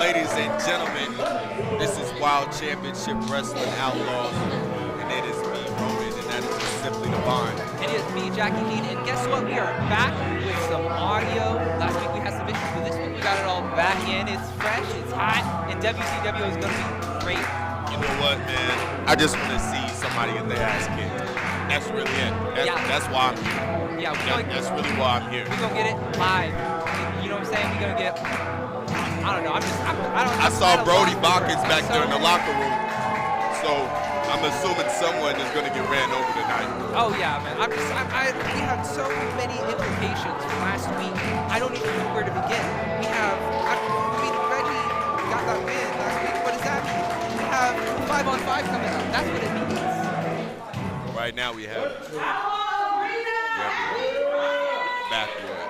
Ladies and gentlemen, this is Wild Championship Wrestling Outlaws, and it is me, Roman, and that is just simply divine. It is me, Jackie Dean, and guess what? We are back with some audio. Last week we had some issues, but this week we got it all back in. It's fresh, it's hot, and WCW is going to be great. You know what, man? I just want to see somebody get their ass kicked. That's really it. That's why I'm here. Yeah, that's really why I'm here. We're going to get it live. You know what I'm saying? We're going to get, I don't know. I saw Brody Bockins back there in the locker room, so I'm assuming someone is going to get ran over tonight. Oh, yeah, man. We had so many implications from last week. I don't even know where to begin. We have, Reggie got that win last week. What does that mean? We have 5-on-5 coming up. That's what it means. Right now we have backward.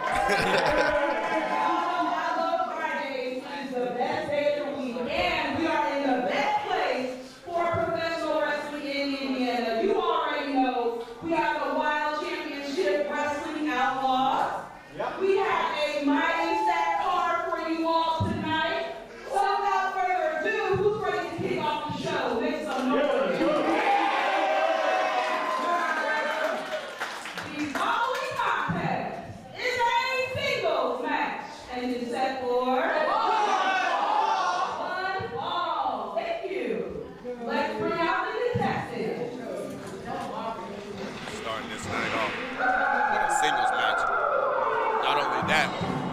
Wcwo Friday is the best day of the week, and we are in the best place for professional wrestling in Indiana. You already know we have the Wild Championship Wrestling Outlaws. We have a mighty set card for you all tonight. So without further ado, who's ready to kick off the show? Make some noise. The following contest is a singles match, and it's set for one ball. Thank you. Let's bring out the contestants. Starting this night off with a singles match. Not only that,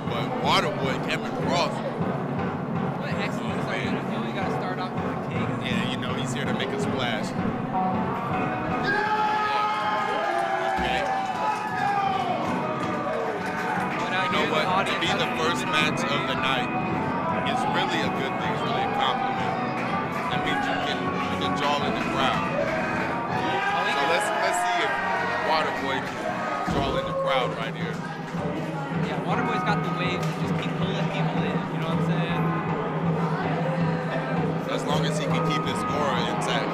but Waterboy Kevin Cross. What excellent start. We got to start off with a king. Yeah, you know, he's here to make a splash. Okay. You know what? To be the first match of the night is really a good thing. It's really a compliment. That means you can draw in the crowd. So let's see if Waterboy can draw in the crowd right here. Yeah, Waterboy's got the waves to just keep pulling people in. You know what I'm saying? So as long as he can keep his aura intact.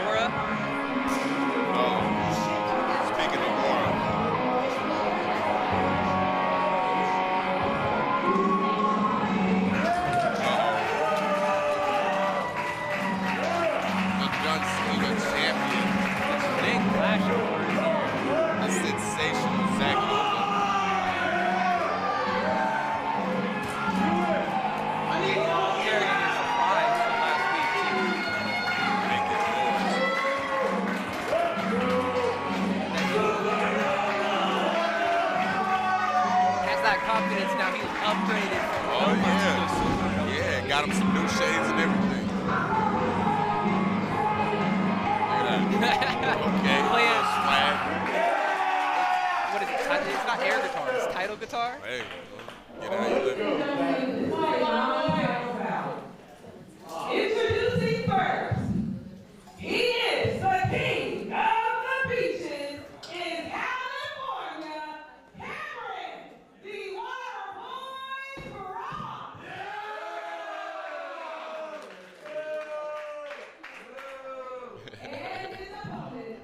Aura? Speaking of aura. The John Cena champion. Big flash of aura here. The sensational Zack Nova. Carrying his supplies from last week, too. Making Has that confidence now. He's upgraded from Oh, Nova yeah. to Super Nova. Yeah, got him some new shades and everything. Look at that. Okay. Playing Swag. what is it? It's not air guitar. It's title guitar. Hey, get how you living. Introducing first, he is the king of the beaches in California, Cameron, the Waterboy Cross. And his opponent,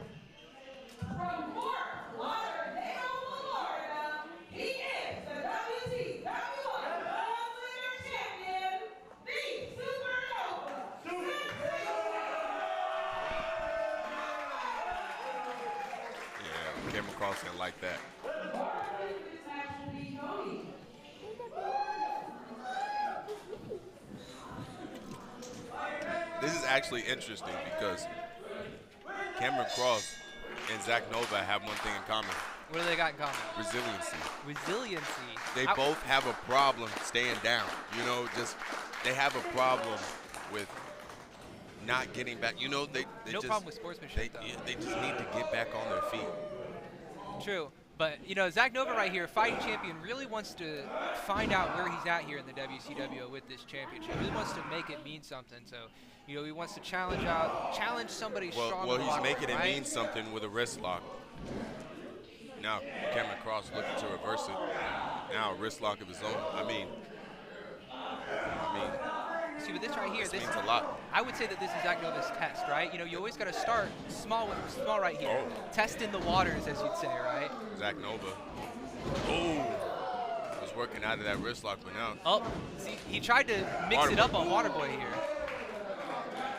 from Fort Lauderdale, Florida, he is the WCW World Champion, the Supernova. Yeah, came across it like that. This is actually interesting because Cameron Cross and Zack Nova have one thing in common: What do they got in common? resiliency. Resiliency. They both have a problem staying down. You know, just they have a problem with not getting back. You know, they No just, problem with sportsmanship, though. they just need to get back on their feet. True. But, you know, Zack Nova right here, fighting champion, really wants to find out where he's at here in the WCW with this championship. He really wants to make it mean something. So, you know, he wants to challenge somebody strong. Well, he's making it mean something with a wrist lock. Now, Cameron Cross looking to reverse it. Now, a wrist lock of his own. I mean, See, with this right here, this means a lot. I would say that this is Zack Nova's test, right? You know, you always got to start small right here. Oh. Test in the waters, as you'd say, right? Zack Nova. Oh, working out of that wrist lock, but now Oh, see, he tried to mix it up on Waterboy here.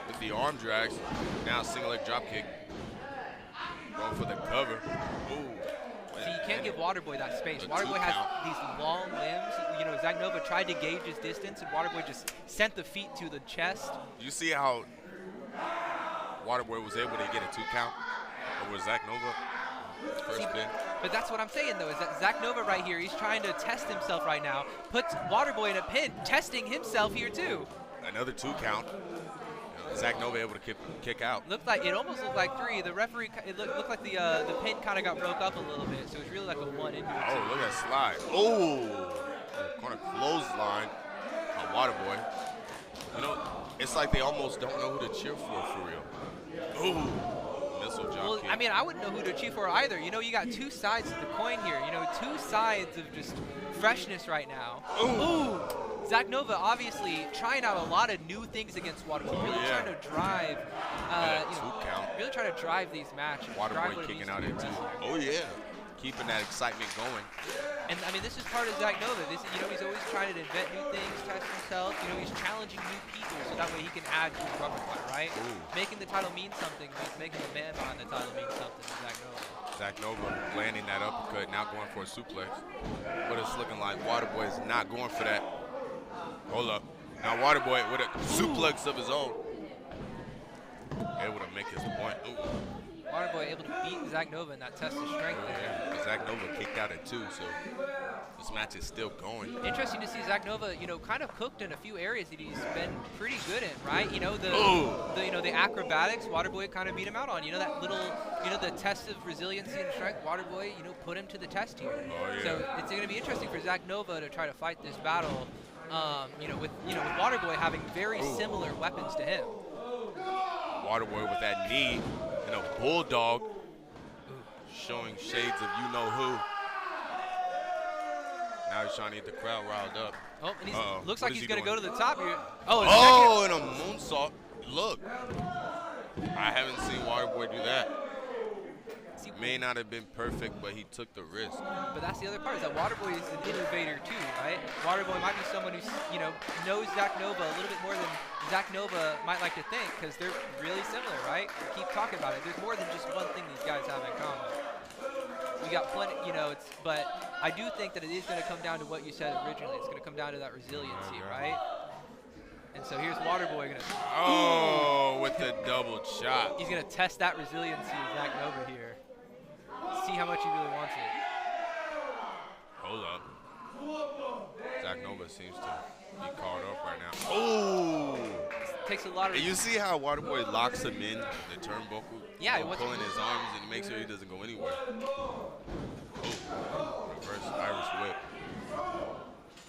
with the arm drags, now single leg drop kick. Going for the cover. Ooh. See, you can't give Waterboy that space. The Waterboy 2 has count. these long limbs. You know, Zach Nova tried to gauge his distance, and Waterboy just sent the feet to the chest. You see how Waterboy was able to get a 2 count over Zach Nova? First See, spin. but that's what I'm saying, though, is that Zach Nova right here, he's trying to test himself right now, puts Waterboy in a pin, testing himself here, too. Another 2 count. Zach Nova able to kick out. It almost looked like 3. The referee, it looked like the pin kind of got broke up a little bit, so it's really like a 1 into it. Oh, look at that slide. Oh, corner clothesline on Waterboy. You know, it's like they almost don't know who to cheer for real. Ooh, missile drop Well, kick. I mean, I wouldn't know who to cheer for either. You know, you got 2 sides to the coin here. You know, 2 sides of just freshness right now. Ooh. Zach Nova obviously trying out a lot of new things against Waterboy. Really trying to drive, really trying to drive these matches. Waterboy kicking out at 2. Oh yeah, keeping that excitement going. And I mean, this is part of Zach Nova. This, you know, he's always trying to invent new things, test himself. You know, he's challenging new people so that way he can add to his repertoire, right? Ooh. Making the title mean something means making the man behind the title mean something. Zach Nova. Zach Nova landing that uppercut, now going for a suplex. But it's looking like Waterboy is not going for that. Hold up. Now Waterboy with a suplex of his own. Able to make his point. Ooh. Waterboy able to beat Zach Nova in that test of strength there. Yeah. Zach Nova kicked out at 2, so this match is still going. Interesting to see Zach Nova, you know, kind of cooked in a few areas that he's been pretty good in, right? You know, the acrobatics, Waterboy kind of beat him out on. You know, that little, you know, the test of resiliency and strength, Waterboy, you know, put him to the test here. Oh, yeah. So it's going to be interesting for Zach Nova to try to fight this battle. With Waterboy having very similar weapons to him. Waterboy with that knee and a bulldog showing shades of you know who. Now he's trying to get the crowd riled up. Oh, and he looks What like is he's he going to go doing? to the top here. Oh, and a moonsault. Look. I haven't seen Waterboy do that. See, May not have been perfect, but he took the risk. but that's the other part, is that Waterboy is an innovator too, right? Waterboy might be someone who, you know, knows Zach Nova a little bit more than Zach Nova might like to think, because they're really similar, right? We keep talking about it. There's more than just one thing these guys have in common. We got plenty, you know, but I do think that it is going to come down to what you said originally. It's going to come down to that resiliency, right? And so here's Waterboy going to... Oh, with the double chop. He's going to test that resiliency of Zach Nova here. See how much he really wants it. Hold up. Zach Nova seems to be caught up right now. Oh! Takes a lot of... And you see how Waterboy locks him in the turnbuckle? Yeah, he pulling his arms and makes sure he doesn't go anywhere. Oh, reverse Irish whip.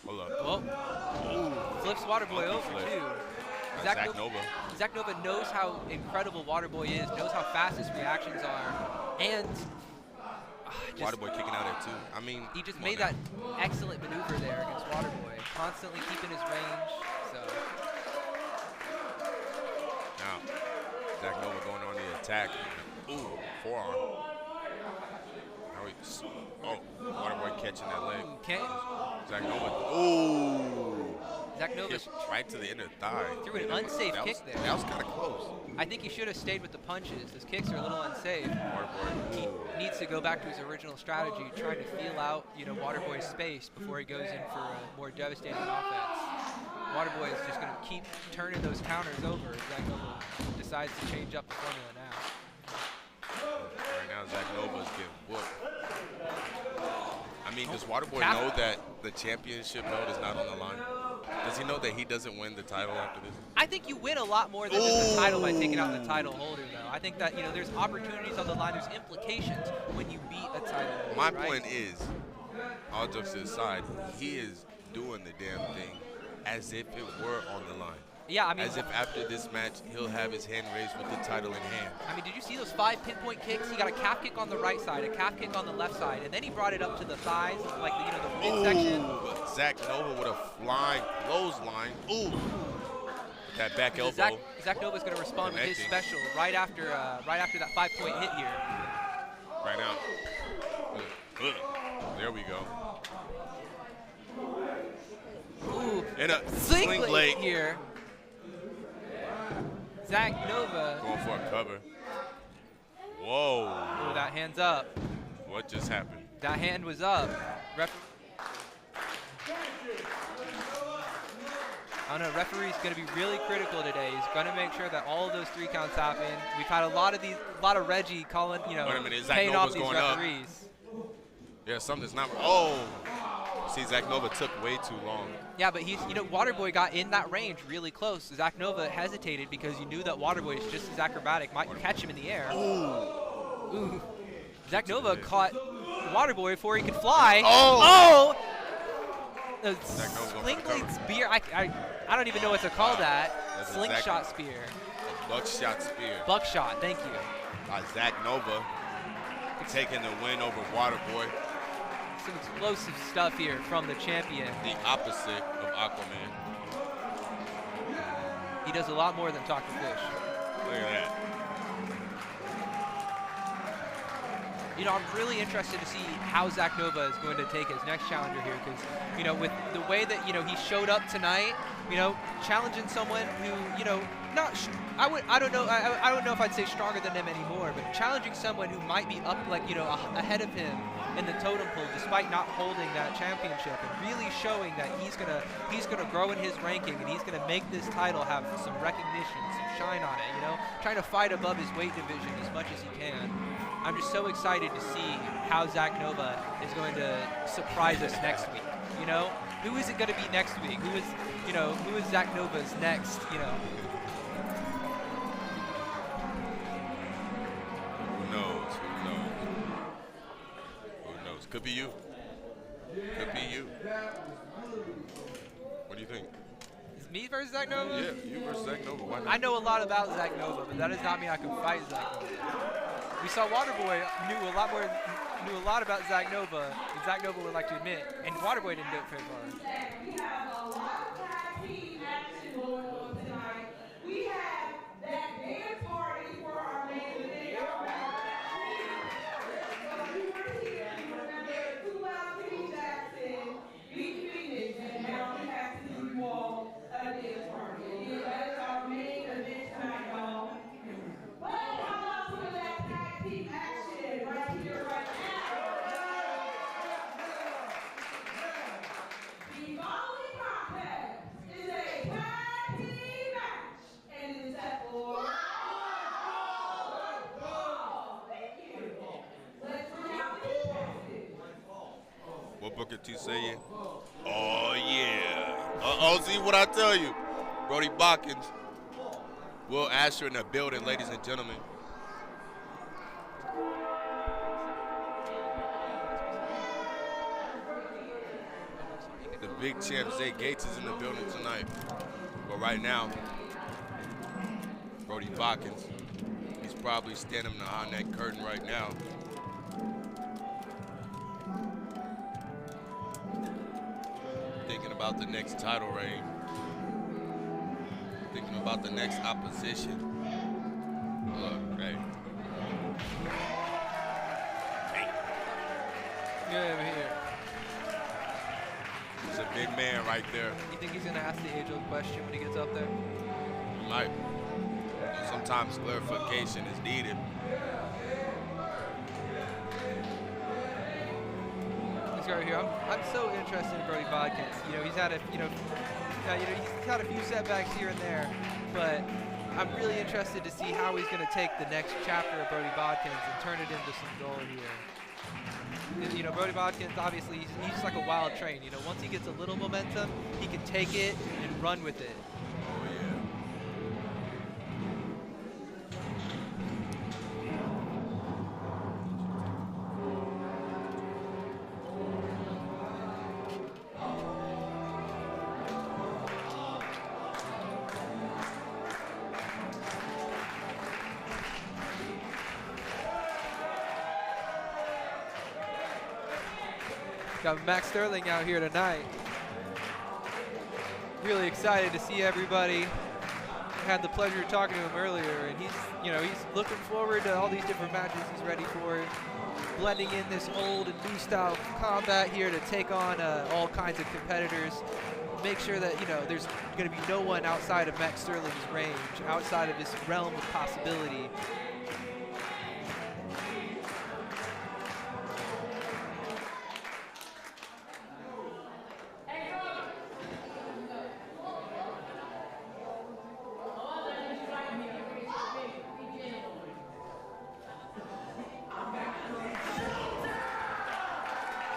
Hold up. Oh, flips Waterboy over flip. too. Zach Nova. Zach Nova knows how incredible Waterboy is, knows how fast his reactions are, and Waterboy kicking out at 2. I mean, he just made that excellent maneuver there against Waterboy, constantly keeping his range. So now, Zach Nova going on the attack. Ooh, forearm. Waterboy catching that leg. can't Zach Nova. Ooh. Zach Nova Kick right to the inner thigh. threw an unsafe That kick was- there. That was kind of close. I think he should have stayed with the punches. His kicks are a little unsafe. Waterboy. He Ooh. needs to go back to his original strategy, trying to feel out, you know, Waterboy's space before he goes in for a more devastating offense. Waterboy is just going to keep turning those counters over. Zach Nova decides to change up the formula now. Right now, Zach Nova's getting whooped. I mean, does Waterboy Tap. know that the championship belt is not on the line? Does he know that he doesn't win the title after this? I think you win a lot more than just the title by taking out the title holder, though. I think that, you know, there's opportunities on the line. There's implications when you beat a title holder, My right? point is, all jokes to the side, he is doing the damn thing as if it were on the line. Yeah, I mean, As if after this match, he'll have his hand raised with the title in hand. I mean, did you see those 5 pinpoint kicks? He got a calf kick on the right side, a calf kick on the left side, and then he brought it up to the thighs, like the, you know, the midsection. Ooh, Zach Nova with a flying clothesline. Ooh, with that back elbow. Zach Nova's going to respond with his Connecting. special right after that 5-point hit here. Right now. There we go. And a Sling sling blade blade. here. Zach Nova. Going for a cover. Whoa. Oh, that hand's up. What just happened? That hand was up. I don't know, referee's going to be really critical today. He's going to make sure that all of those 3 counts happen. We've had a lot of Reggie calling, you know, Wait a minute, Zach paying Nova's off these going up. referees. Yeah, something's not. Oh. See, Zach Nova took way too long. Yeah, but he's, you know, Waterboy got in that range really close. Zach Nova hesitated because you knew that Waterboy is just as acrobatic, might catch him in the air. Ooh. Zach Nova caught Waterboy before he could fly. Oh! The sling blade spear. I don't even know what to call that. That's Slingshot spear. A buckshot spear. Buckshot, thank you. By Zach Nova taking the win over Waterboy. Some explosive stuff here from the champion. The opposite of Aquaman. He does a lot more than talk to fish. Look at that. You know, I'm really interested to see how Zach Nova is going to take his next challenger here, because, you know, with the way that, you know, he showed up tonight, you know, challenging someone who, you know, I don't know if I'd say stronger than him anymore, but challenging someone who might be up, like, you know, ahead of him in the totem pole despite not holding that championship, and really showing that he's gonna grow in his ranking, and he's gonna make this title have some recognition, some shine on it, you know, trying to fight above his weight division as much as he can. I'm just so excited to see how Zach Nova is going to surprise us next week. You know, who is it going to be next week? Who is Zach Nova's next? You know. Who knows? Who knows? Could be you. Could be you. What do you think? Is me versus Zach Nova? Yeah, you versus Zach Nova. Why not? I know a lot about Zach Nova, but that does not mean I can fight Zach Nova. We saw Waterboy knew a lot about Zach Nova than Zach Nova would like to admit, and Waterboy didn't do it very far. We have a lot of tag team action going on tonight. We have that dance party for our main event. So you were here, you remember 2 out Team Jackson, beat Phoenix, and now we have to do you all a dance party. And that is our main event tonight, y'all. But how about some of that tag team action right here, right now? The following contest is a tag team match, and it is set for Thank you. Let's bring out the contestants. What Booker T saying? Oh, yeah. Uh-oh, see what I tell you. Brody Botkins. Will Asher in the building, ladies and gentlemen. The big champ, Zay Gates, is in the building tonight. But right now, Brody Botkins, he's probably standing behind that curtain right now. Thinking about the next title reign. Thinking about the next opposition. Look, hey. Yeah, over here. He's a big man right there. You think he's gonna ask the age-old question when he gets up there? He might. Sometimes clarification is needed. This guy right here, I'm so interested in Brody Botkins. You know, he's had a few setbacks here and there, but I'm really interested to see how he's going to take the next chapter of Brody Botkins and turn it into some gold here. You know, Brody Botkins, obviously, he's just like a wild train. You know, once he gets a little momentum, he can take it and run with it. Oh, yeah. Got Max Sterling out here tonight. Really excited to see everybody. had the pleasure of talking to him earlier, and he's looking forward to all these different matches he's ready for, blending in this old and new style of combat here to take on all kinds of competitors. Make sure that there's going to be no one outside of Max Sterling's range, outside of his realm of possibility.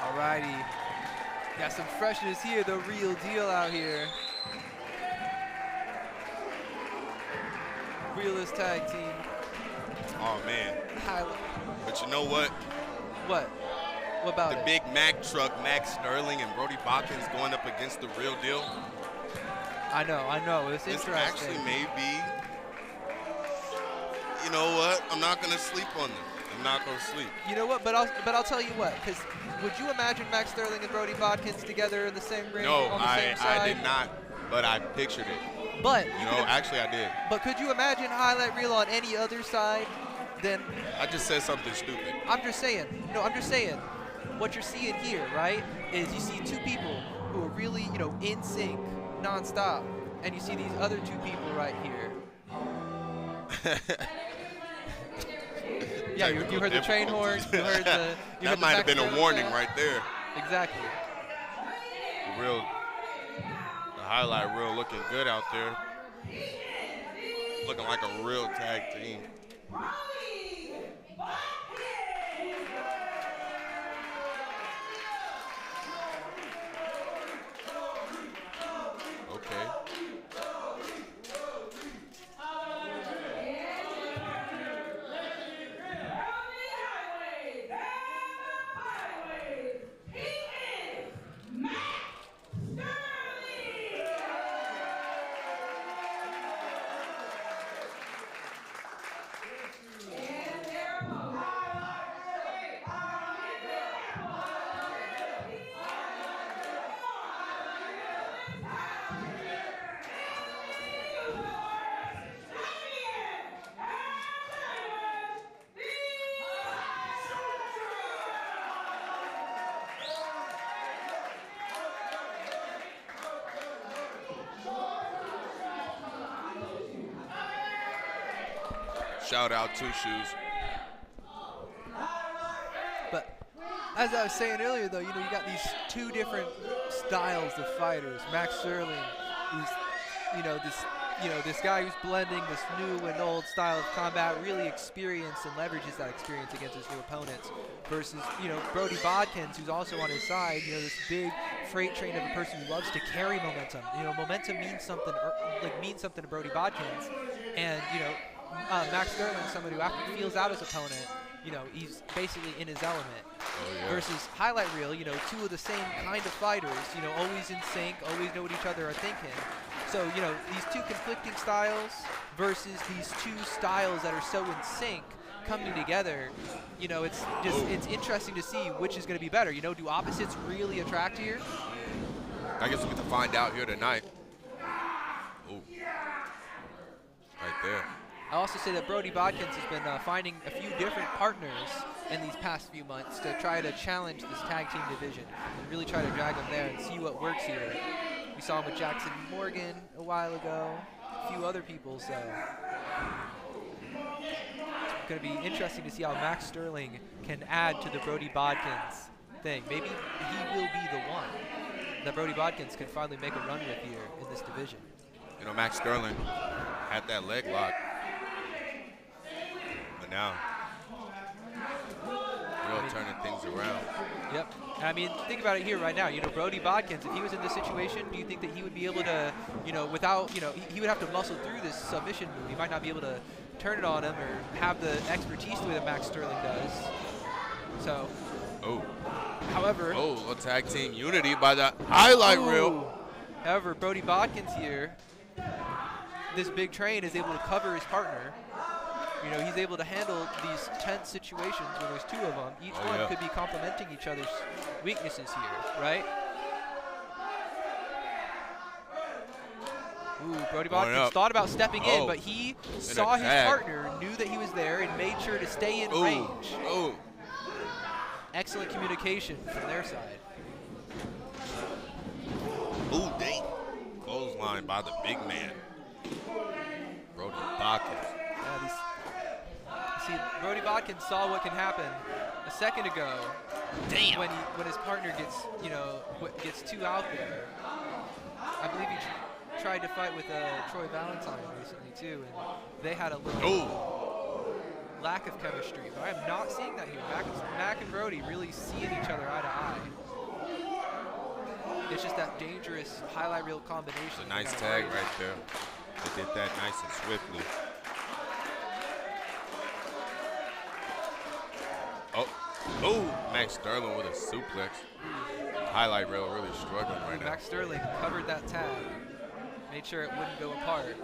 Alrighty, got some freshness here, the real deal out here. Realist tag team. Oh man. Highlight. But you know what? What? What about the it? Big Mac truck, Max Sterling and Brody Botkins going up against the real deal. I know. It's this interesting. Actually may be. You know what? I'm not gonna sleep on them. I'm not gonna sleep. You know what? But I'll tell you what. Because would you imagine Max Sterling and Brody Botkins together in the same ring? No, on the same side? I did not. But I pictured it. But actually I did. But could you imagine highlight reel on any other side than? I just said something stupid. I'm just saying. No, I'm just saying. What you're seeing here, right, is you see two people who are really, in sync, nonstop, and you see these other two people right here. Yeah, you heard the train horn. You heard the. That might have been a warning right there. Exactly. The highlight reel looking good out there. Looking like a real tag team. Okay. Shout out Two Shoes. But as I was saying earlier, though, you got these two different styles of fighters. Max Sterling, who's, this guy who's blending this new and old style of combat, really experienced and leverages that experience against his new opponents. Versus, Brody Botkins, who's also on his side, this big freight train of a person who loves to carry momentum. Momentum means something, to Brody Botkins, and Max Sterling, somebody who after he feels out his opponent, he's basically in his element. Oh, yeah. Versus highlight reel, two of the same kind of fighters, always in sync, always know what each other are thinking. So, these two conflicting styles versus these two styles that are so in sync coming together, it's interesting to see which is going to be better. Do opposites really attract here? I guess we get to find out here tonight. Oh, right there. I'll also say that Brody Botkins has been finding a few different partners in these past few months to try to challenge this tag team division and really try to drag them there and see what works here. We saw him with Jackson Morgan a while ago, a few other people, so it's going to be interesting to see how Max Sterling can add to the Brody Botkins thing. Maybe he will be the one that Brody Botkins can finally make a run with here in this division. Max Sterling had that leg lock. Now, real turning things around. Yep. I mean, think about it here right now. Brody Botkins, if he was in this situation, do you think that he would be able to, without, he would have to muscle through this submission move. He might not be able to turn it on him or have the expertise the way that Max Sterling does. So. Oh. However. Oh, a tag team unity by the highlight reel. However, Brody Botkins here, this big train is able to cover his partner. He's able to handle these tense situations when there's two of them. Each one could be complementing each other's weaknesses here, right? Ooh, Brody Going Bodkins up. thought about stepping in, Oh. but he And saw a his tag. partner, knew that he was there, and made sure to stay in Ooh. range. Ooh. Excellent communication from their side. Ooh, dang. Clothesline by the big man. Brody Bodkins. Yeah, see, Brody Bodkins saw what can happen a second ago. Damn. When his partner gets, gets too out there. I believe he tried to fight with Troy Valentine recently too, and they had a little lack of chemistry. But I am not seeing that here. Mac and Brody really seeing each other eye to eye. It's just that dangerous highlight reel combination. It's a nice tag right there. They did that nice and swiftly. Oh, Max Sterling with a suplex. Highlight reel really struggling right now. Max Sterling covered that tag, made sure it wouldn't go apart.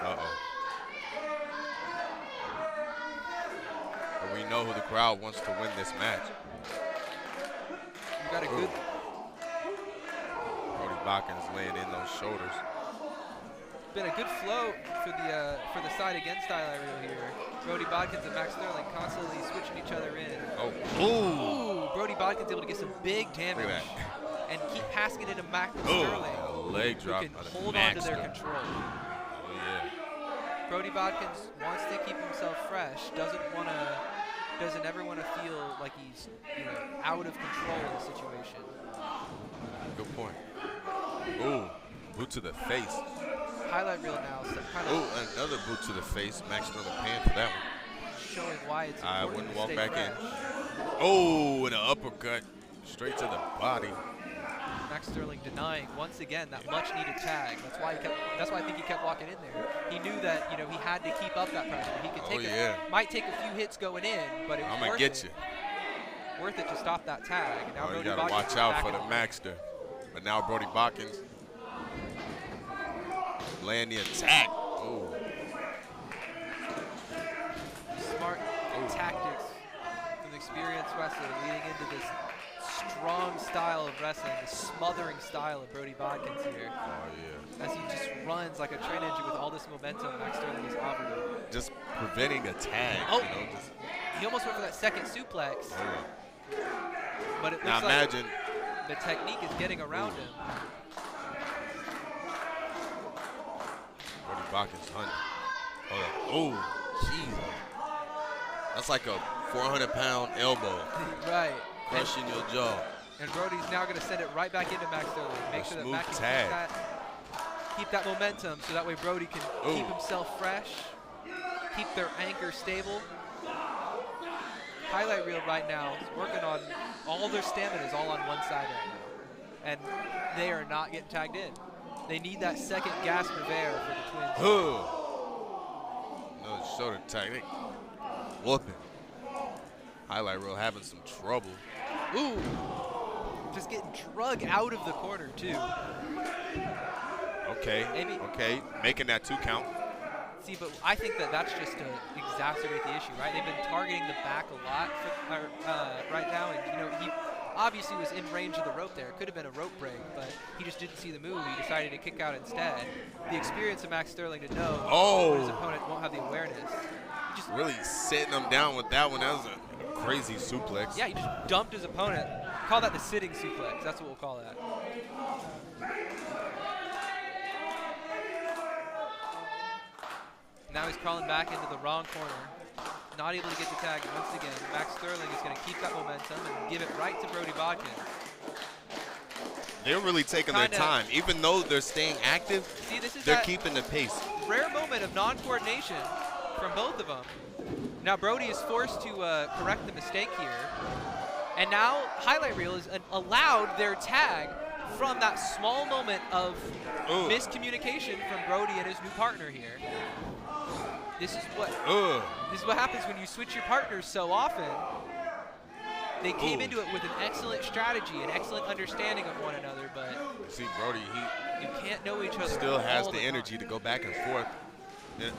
Uh-oh. But we know who the crowd wants to win this match. You got a good. Brody Bodkins laying in those shoulders. Been a good flow for the side against highlight reel here. Brody Bodkins and Max Sterling constantly switching each other in. Oh, Ooh, Brody Bodkins able to get some big damage look at and keep passing it into Max that. Sterling, Oh, leg drop. who can by the hold on to Max their Sterling. control. Oh, yeah. Brody Bodkins wants to keep himself fresh. Doesn't ever want to feel like he's out of control in the situation. Good point. Ooh, boot to the face. Highlight reel now, so kind Ooh, of another boot to the face. Max Sterling paying for that one. showing why it's I important wouldn't to walk stay back fresh. in. Oh, and an uppercut straight to the body. Max Sterling denying once again that much needed tag. That's why I think he kept walking in there. He knew that he had to keep up that pressure. He could take might take a few hits going in, but it was I'm gonna worth get it. you. Worth it to stop that tag. And now Oh, you Brody gotta Bodkins watch is out back for in the Maxter. But now Brody Bodkins laying the attack. Oh, smart tactics from experienced wrestler leading into this strong style of wrestling, the smothering style of Brody Bodkins here. oh yeah. As he just runs like a train engine with all this momentum Max Sterling is offering him. Just preventing a tag. Oh. Just, He almost went for that second suplex, oh. but it Now looks like imagine. the technique is getting around him. Brody Bodkins hunting. Hold up. Oh, jeez. That's like a 400-pound elbow Right. crushing your jaw. And Brody's now going to send it right back into Max Sterling. Make sure that smooth Max tag. can keep that momentum so that way Brody can keep himself fresh, keep their anchor stable. Highlight reel right now is working on all their stamina is all on one side right now. And they are not getting tagged in. They need that second gasp of air for the Twins. Another shoulder tag. They whooping. Highlight reel having some trouble. Ooh. Just getting drug out of the corner, too. Okay. Maybe. Okay. Making that 2 count. See, but I think that's just to exacerbate the issue, right? They've been targeting the back a lot right now, and he obviously was in range of the rope there. It could have been a rope break, but he just didn't see the move. He decided to kick out instead. The experience of Max Sterling to know when his opponent won't have the awareness. He just Really setting him down with that one. That was a crazy suplex. Yeah, he just dumped his opponent. Call that the sitting suplex. That's what we'll call that. Now he's crawling back into the wrong corner. Not able to get the tag once again. Max Sterling is going to keep that momentum and give it right to Brody Bodkins. They're really taking their time. Even though they're staying active, See, this is they're that keeping the pace. rare moment of non-coordination from both of them. Now Brody is forced to correct the mistake here. And now Highlight Reel is allowed their tag from that small moment of miscommunication from Brody and his new partner here. This is what happens when you switch your partners so often. They came into it with an excellent strategy, an excellent understanding of one another, but See, Brody, you can't know each other. still has all the time. energy to go back and forth. Yeah.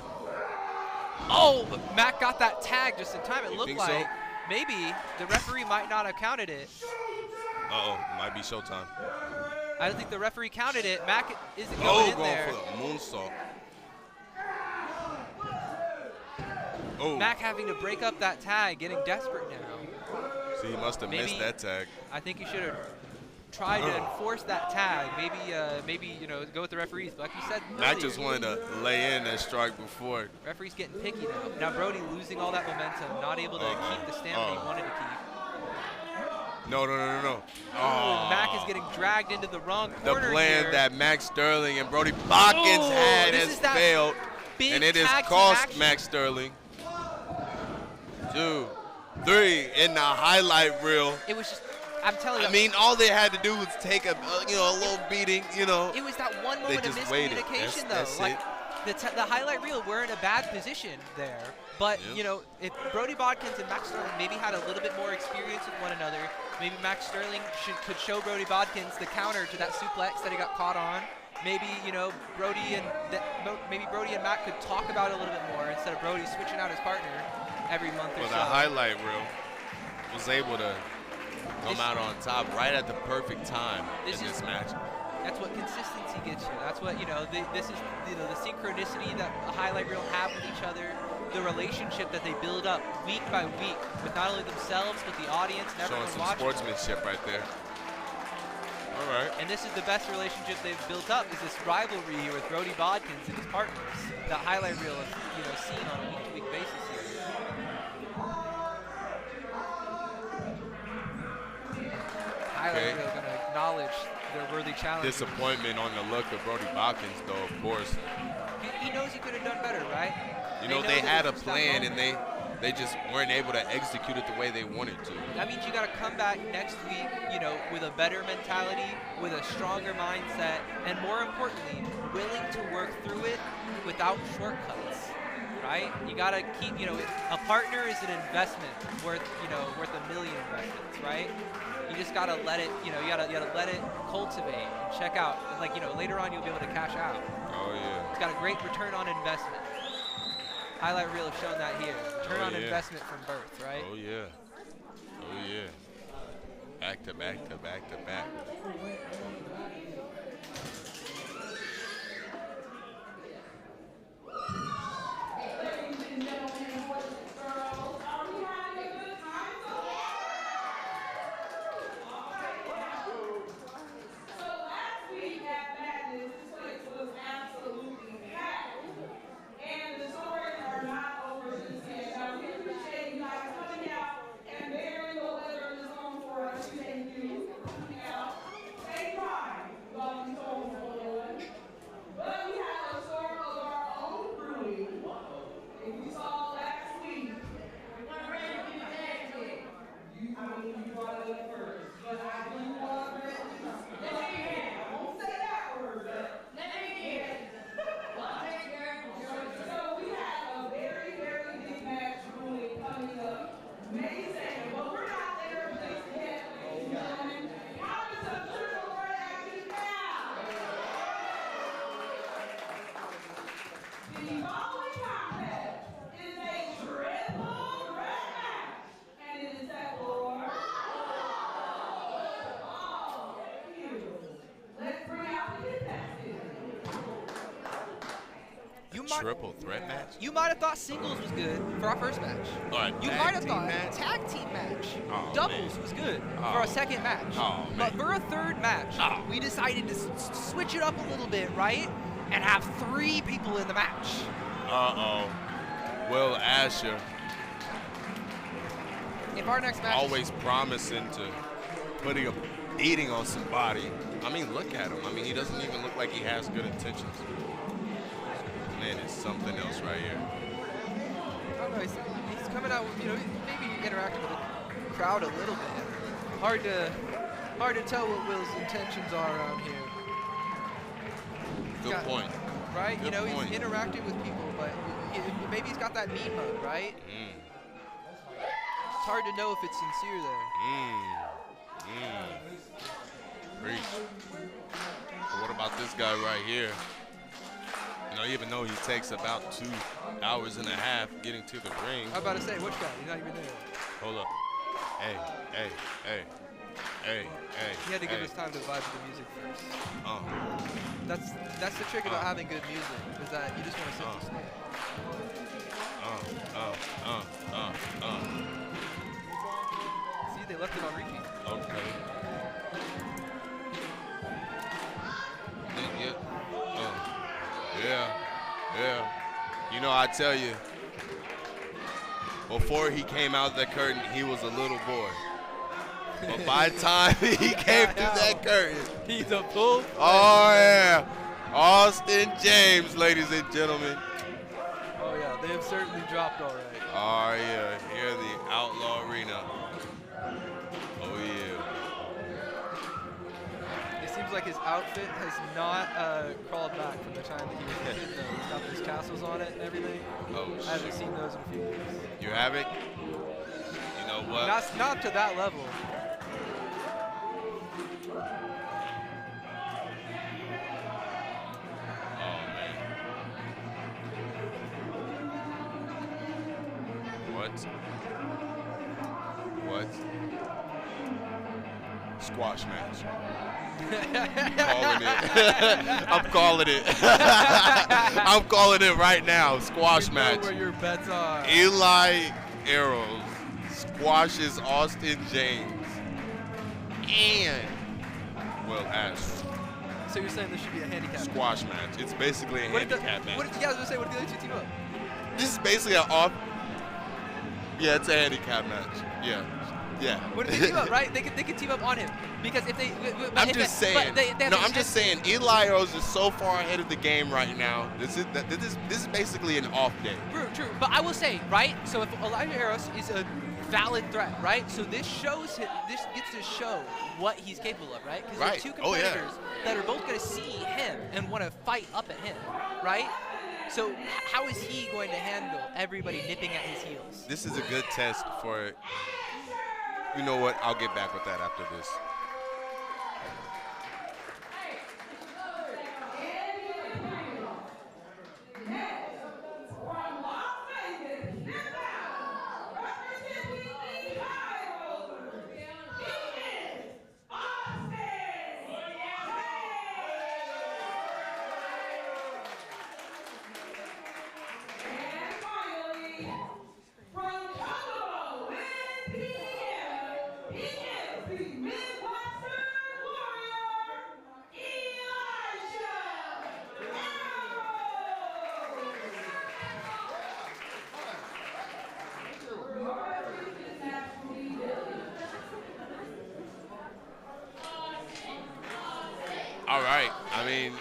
Oh, but Mac got that tag just in time. It You looked think like so? maybe the referee might not have counted it. Uh-oh, might be showtime. I don't think the referee counted it. Mac isn't going in going there. for the moonsault. Oh. Mac having to break up that tag, getting desperate now. See, he must have missed that tag. I think he should have tried to enforce that tag. Maybe you know, go with the referees. But like you said earlier, Mac just wanted to lay in that strike before. Referee's getting picky now. Now Brody losing all that momentum, not able to keep the stamina he wanted to keep. No. Oh, Mac is getting dragged into the wrong corner. The plan here. that Mac Sterling and Brody Botkins had has failed, and it has cost Mac Sterling. 2, 3 in the highlight reel. It was just, I'm telling you. I mean, all they had to do was take a little beating, It was that one moment of miscommunication, though. That's like the highlight reel, we're in a bad position there. But if Brody Botkins and Max Sterling maybe had a little bit more experience with one another, maybe Max Sterling could show Brody Botkins the counter to that suplex that he got caught on. Maybe Brody and Mac could talk about it a little bit more instead of Brody switching out his partner every month or so. Well, the highlight reel was able to come out on top right at the perfect time in this match. That's what consistency gets you. That's what this is the synchronicity that a highlight reel have with each other, the relationship that they build up week by week with not only themselves but the audience and everyone watching. Showing some sportsmanship right there. All right. And this is the best relationship they've built up, is this rivalry here with Brody Botkins and his partners. That highlight reel is seen on a week-to-week basis here. Highlight reel going to acknowledge their worthy challenge. Disappointment on the look of Brody Botkins, though, of course. He knows he could have done better, right? They had a plan, and they just weren't able to execute it the way they wanted to. That means you got to come back next week, with a better mentality, with a stronger mindset, and more importantly, willing to work through it without shortcuts, right? You got to keep, a partner is an investment worth a million investments, right? You just got to let it, you got to let it cultivate and check out. Like, later on you'll be able to cash out. Oh, yeah. It's got a great return on investment. Highlight reel have shown that here. Return on investment from birth, right? Oh, yeah. Oh, yeah. Back to back to back to back. Triple threat match? You might have thought singles was good for our first match. All right, you might have thought tag team match, doubles was good for our second match. But for a third match, we decided to switch it up a little bit, right? And have 3 people in the match. Uh-oh. Will Asher. If our next match always promising to putting a beating on somebody. I mean, look at him. I mean, he doesn't even look like he has good intentions. Man, it's something else right here. I don't know, he's coming out with, maybe interacting with the crowd a little bit. Hard to tell what Will's intentions are around here. Good point. Right? Good point. He's interacting with people, but maybe he's got that meme mode, right? It's hard to know if it's sincere there. Preach. But what about this guy right here? Even though he takes about 2 hours and a half getting to the ring. I was about to say, which guy? He's not even there. Hold up. Hey. Hey. He had to give hey. us time to vibe to the music first. Uh, That's the trick about having good music, is that you just want to sit and stay. See, they left it on repeat. Okay. Yeah. You know, I tell you, before he came out the curtain, he was a little boy. But by the time he came through that curtain, he's a full. Oh yeah, Austin James, ladies and gentlemen. Oh yeah, they have certainly dropped all right. Oh yeah, here in the Outlaw Arena. Oh yeah. It seems like his outfit has not crawled back from the time that he was a kid, though. He's got those tassels on it and everything. Oh I haven't seen those in a few years. You have it? You know what? Not to that level. What? Squash match. Calling it. I'm calling it. I'm calling it right now. Squash match. Where your bets are. Eli Arrows squashes Austin James and Will Ash. So you're saying this should be a handicap squash match? It's basically a handicap match. What did you guys say? What did the other two team up? This is basically an off. Yeah, it's a handicap match. Yeah. What did they team up, right? They could team up on him because if they. I'm just saying. I'm just saying. Eli Rose is so far ahead of the game right now. This is basically an off day. True. But I will say, right? So if Elijah Eros is a valid threat, right? So this gets to show what he's capable of, right? Because there's two competitors that are both going to see him and want to fight up at him, right? So how is he going to handle everybody nipping at his heels? This is a good test for. You know what? I'll get back with that after this. All right. I mean,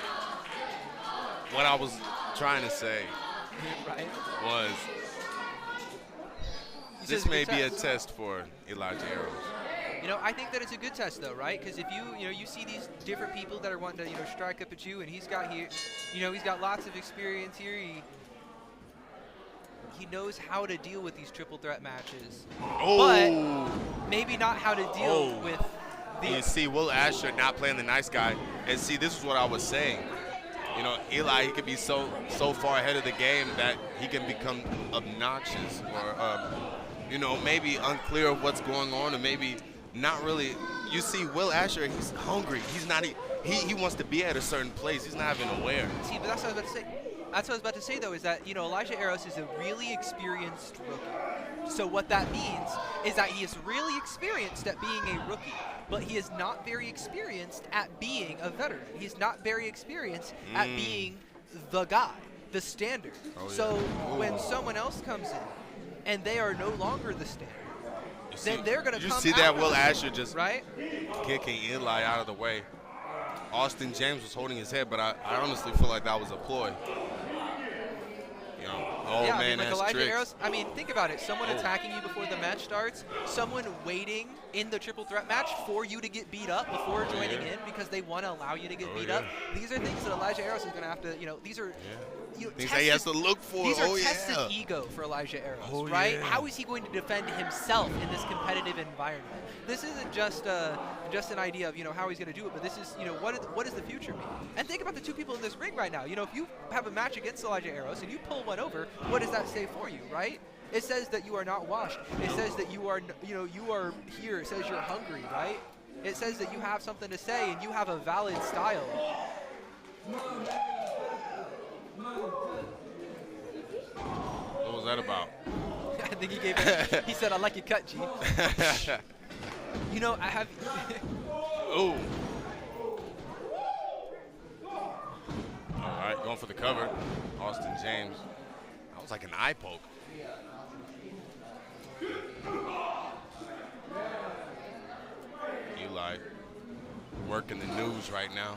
what I was trying to say was this may be a test for Elijah Arrows. You know, I think that it's a good test, though, right? Because if you see these different people that are wanting to, strike up at you, and he's got lots of experience here. He knows how to deal with these triple threat matches, but maybe not how to deal with. You see, Will Asher not playing the nice guy, and see, this is what I was saying. You know, Eli, he could be so far ahead of the game that he can become obnoxious, or maybe unclear of what's going on, or maybe not really. You see, Will Asher, he's hungry. He's not. He wants to be at a certain place. He's not even aware. See, but that's what I was about to say. That's what I was about to say, though, is that, Elijah Arrows is a really experienced rookie. So what that means is that he is really experienced at being a rookie, but he is not very experienced at being a veteran. He's not very experienced at being the guy, the standard. So when someone else comes in and they are no longer the standard, then they're going to come out. You see that Will Asher just right? kicking Eli out of the way. Austin James was holding his head, but I honestly feel like that was a ploy. Elijah Arrows, think about it. Someone attacking you before the match starts, someone waiting in the triple threat match for you to get beat up before joining in because they want to allow you to get beat up. These are things that Elijah Arrows is going to have to, these are things that he has to look for. These are tested ego for Elijah Arrows, right? Yeah. How is he going to defend himself in this competitive environment? This isn't just an idea of how he's going to do it, but this is what does the future mean? And think about the two people in this ring right now. If you have a match against Elijah Arrows and you pull one over, what does that say for you, right? It says that you are not washed. It says that you are here. It says you're hungry, right? It says that you have something to say and you have a valid style. What was that about? I think he gave it. He said, "I like your cut, G." You know, I have. Ooh. All right, going for the cover. Austin James. That was like an eye poke. Eli working the news right now.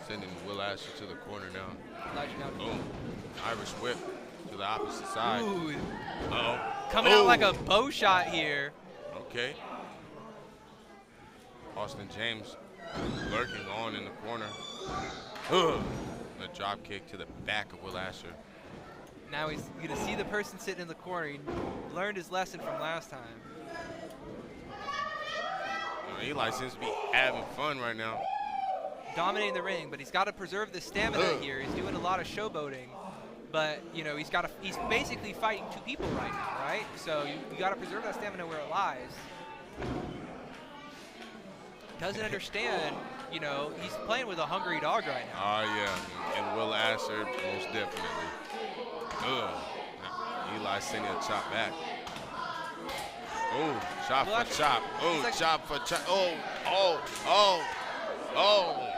Sending Will Asher to the corner now. Boom. Irish whip to the opposite side. Ooh. Uh-oh. Coming out like a bow shot here. Okay. Austin James lurking on in the corner. A drop kick to the back of Will Asher. Now he's going to see the person sitting in the corner. He learned his lesson from last time. Eli seems to be having fun right now. Dominating the ring, but he's got to preserve the stamina here. He's doing a lot of showboating, but you know he's basically fighting two people right now, right? So you got to preserve that stamina where it lies. Doesn't understand, you know, he's playing with a hungry dog right now. Oh yeah, and Will Asher most definitely. Eli sending a chop back. Oh, chop Will for chop. Oh, like, chop for chop. Oh.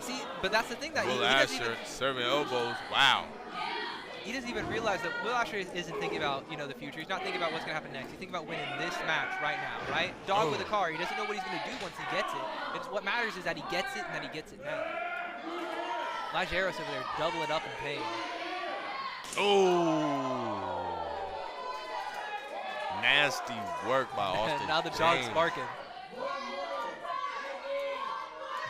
See, but that's the thing that Will Asher serving elbows. Wow. He doesn't even realize that Will Asher isn't thinking about, you know, the future. He's not thinking about what's going to happen next. He's thinking about winning this match right now, right? Dog with a car. He doesn't know what he's going to do once he gets it. It's what matters is that he gets it and that he gets it now. Elijah Eros over there doubling up in pain. Oh. Nasty work by Austin Now the dog's barking.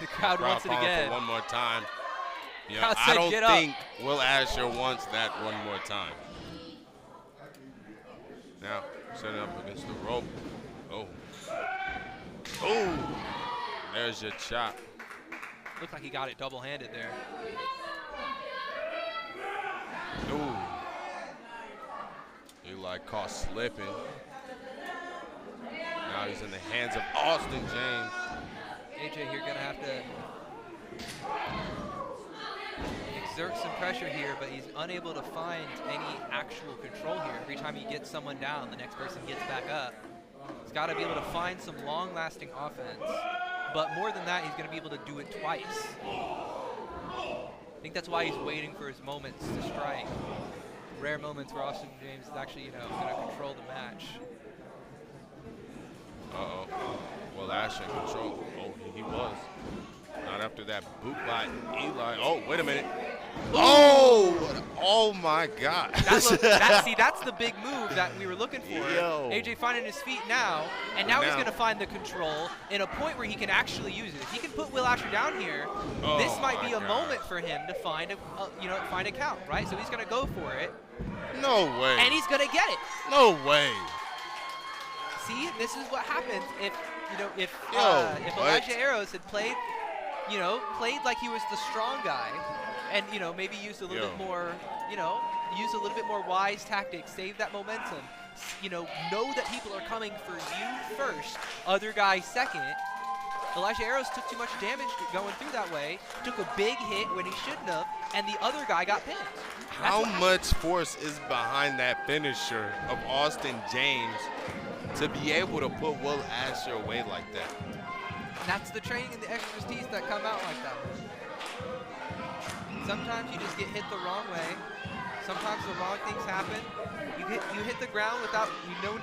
The crowd wants it again. For one more time. Yeah, Crowd I said, don't "Get up." think Will Asher wants that one more time. Now, setting up against the rope. Oh. There's your chop. Looked like he got it double-handed there. Ooh. Eli caught slipping. Now he's in the hands of Austin James. AJ here gonna have to exert some pressure here, but he's unable to find any actual control here. Every time he gets someone down, the next person gets back up. He's got to be able to find some long-lasting offense. But more than that, he's going to be able to do it twice. I think that's why he's waiting for his moments to strike. Rare moments where Austin James is actually, you know, going to control the match. Well, Asher in control. Oh, he was. Not after that boot by Eli. Oh, wait a minute. Oh my God. That's the big move that we were looking for. Yo. AJ finding his feet now, and now he's going to find the control in a point where he can actually use it. If he can put Will Asher down here, this might be a moment for him to find a count, right? So he's going to go for it. No way. And he's going to get it. No way. See, this is what happens if what? Elijah Eros had played like he was the strong guy, and maybe used a little bit more, use a little bit more wise tactics, save that momentum, know that people are coming for you first, other guy second. Elijah Eros took too much damage going through that way, took a big hit when he shouldn't have, and the other guy got pinned. How much force is behind that finisher of Austin James to be able to put Will Asher away like that? That's the training and the expertise that come out like that. Sometimes you just get hit the wrong way. Sometimes the wrong things happen. You hit the ground without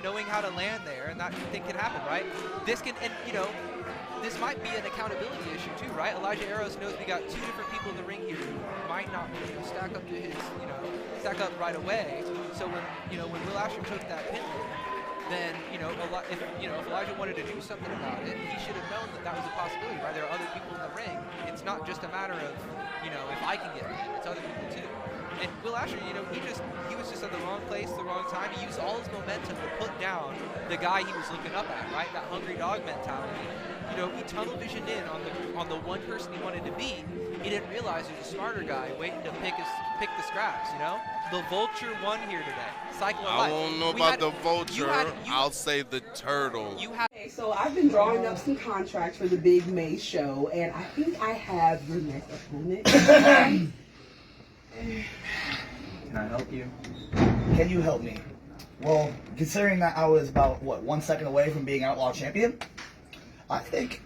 knowing how to land there, and that thing can happen, right? This can, and this might be an accountability issue too, right? Elijah Eros knows we got two different people in the ring here who might not stack up to his, stack up right away. So when Will Asher took that pin, then if Elijah wanted to do something about it, he should have known that was a possibility, right? There are other people in the ring. It's not just a matter of if I can get in, it's other people too. And Will Asher, he was just at the wrong place, the wrong time. He used all his momentum to put down the guy he was looking up at, right? That hungry dog mentality. He tunnel visioned in on the one person he wanted to beat. He didn't realize there's a smarter guy waiting to pick the scraps. The vulture won here today. Cycle of life. I won't know about the vulture. I'll say the turtle. Hey, Okay, so I've been drawing up some contracts for the Big May show, and I think I have your next opponent. Can I help you? Can you help me? Well, considering that I was about, 1 second away from being Outlaw Champion, I think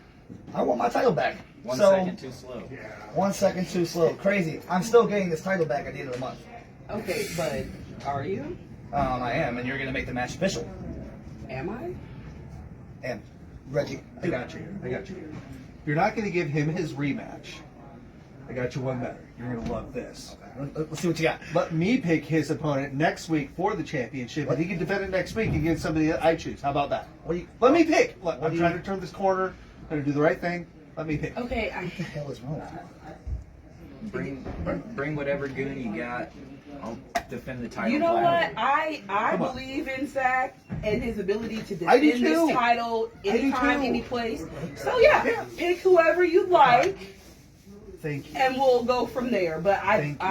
I want my title back. 1 So, second too slow. 1 second too slow. Crazy. I'm still getting this title back at the end of the month. Okay, but are you? I am, and you're going to make the match official. Am I? And, Reggie, I got you. You're not going to give him his rematch. I got you one better. You're going to love this. let's see what you got. Let me pick his opponent next week for the championship, and he can defend it next week against somebody that I choose. How about that? Let me pick. Look, I'm trying to turn this corner. I'm going to do the right thing. Let me pick. Okay, What the hell is wrong? Bring whatever goon you got. I'll defend the title. you know gladly. what? I Come on. believe in Zach and his ability to I do defend this too. title I do anytime, too. any place. So yeah, Yeah. pick whoever you like, Thank you. and we'll go from there. But Thank you.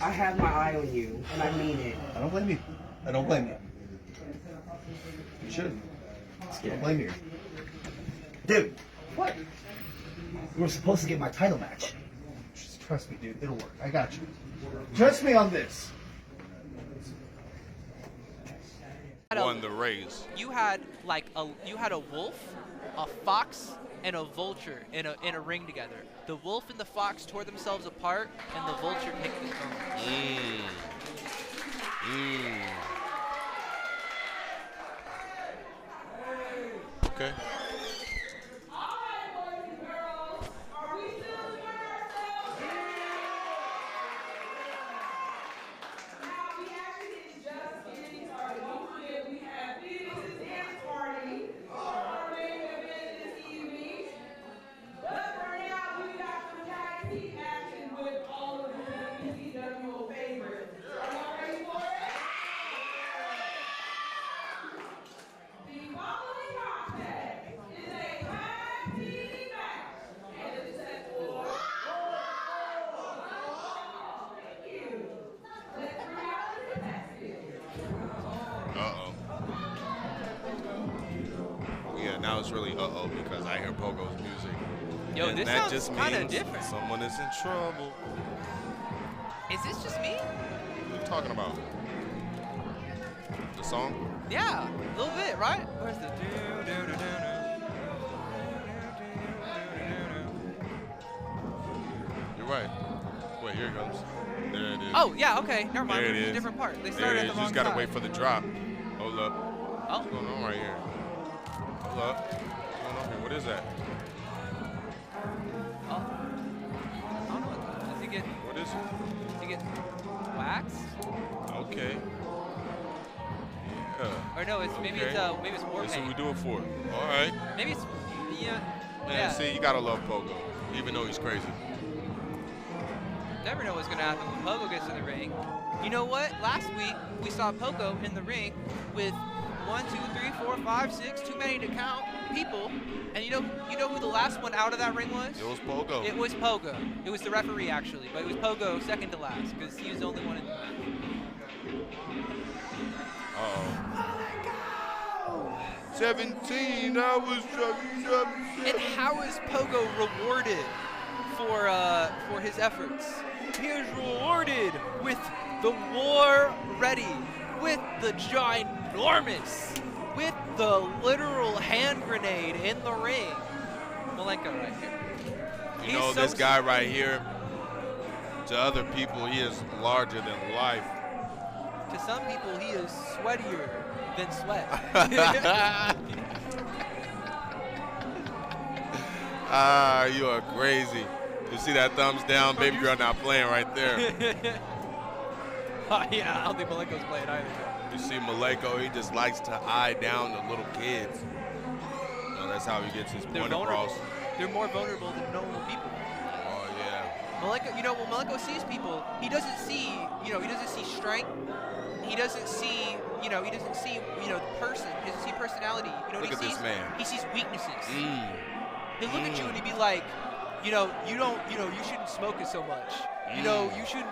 I have my eye on you, and I mean it. I don't blame you. I don't blame you. You should. I don't blame you. Dude, what? We were supposed to get my title match. Just trust me, dude. It'll work. I got you. Trust me on this. Won the race. You had a wolf, a fox, and a vulture in a ring together. The wolf and the fox tore themselves apart, and the vulture picked the throne. Okay. Yeah, now it's really uh-oh because I hear Pogo's music. Yo, And this that sounds just kinda means different. someone is in trouble. Is this just me? What are you talking about? The song? Yeah, a little bit, right? Where's the You're right. Wait, here it comes. There it is. Oh, yeah, okay. Never mind. There it It's a is. different part. They There started it at is. the You wrong just gotta side. wait for the drop. Hold up. Oh, What's going on right here? Hold up. What's going on here? What is that? oh. I don't know. Does he get What is it? waxed? Okay. Yeah. Or no, it's maybe Okay. it's war That's what we paint. do it for. All right. Maybe it's Man, yeah. see, you gotta love Pogo, even though he's crazy. Never know what's gonna happen when Pogo gets in the ring. You know what? Last week we saw Pogo in the ring with 1, 2, 3, 4, 5, 6, too many to count people. And you know who the last one out of that ring was? It was Pogo. It was Pogo. It was the referee actually, but it was Pogo second to last because he was the only one in the match. Uh-oh. 17, I was And how is Pogo rewarded for his efforts? He is rewarded with the War Ready, with the ginormous, with the literal hand grenade in the ring. Malenko right here. You know, this guy right here, to other people, he is larger than life. To some people, he is sweatier than sweat. Ah, you are crazy. You see that thumbs down? Baby girl not playing right there. Yeah, I don't think Malenko's playing either. You see Malenko, he just likes to eye down the little kids. You know, that's how he gets his They're point vulnerable. across. They're more vulnerable than normal people. Oh, yeah. Malenko, when Malenko sees people, he doesn't see, he doesn't see strength. He doesn't see, the person. He doesn't see personality. Look he at sees, this man. He sees weaknesses. Mm. He'll look at you and he'd be like, you shouldn't smoke it so much. You shouldn't,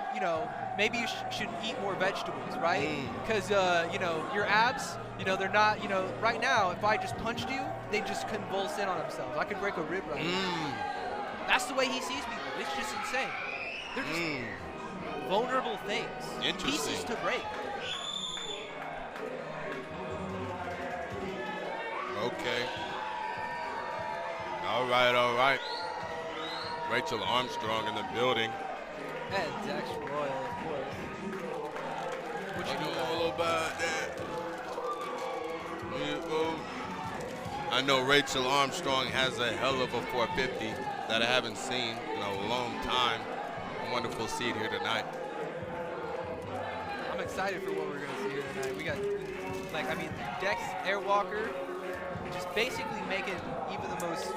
maybe you should eat more vegetables, right? Because, your abs, they're not, right now, if I just punched you, they just convulse in on themselves. I could break a rib right now. That's the way he sees people. It's just insane. They're just vulnerable things. Interesting. Pieces to break. Okay. All right. Rachel Armstrong in the building. And Dax Royal, of course. What you know all about that? I know Rachel Armstrong has a hell of a 450 that I haven't seen in a long time. A wonderful seat here tonight. I'm excited for what we're going to see here tonight. We got, Dex Airwalker just basically making even the most,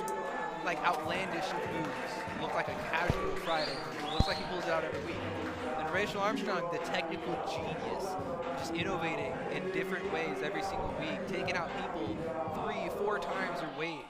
outlandish of moves look like a casual Friday move. It looks like he pulls it out every week. And Rachel Armstrong, the technical genius, just innovating in different ways every single week, taking out people 3-4 times their weight.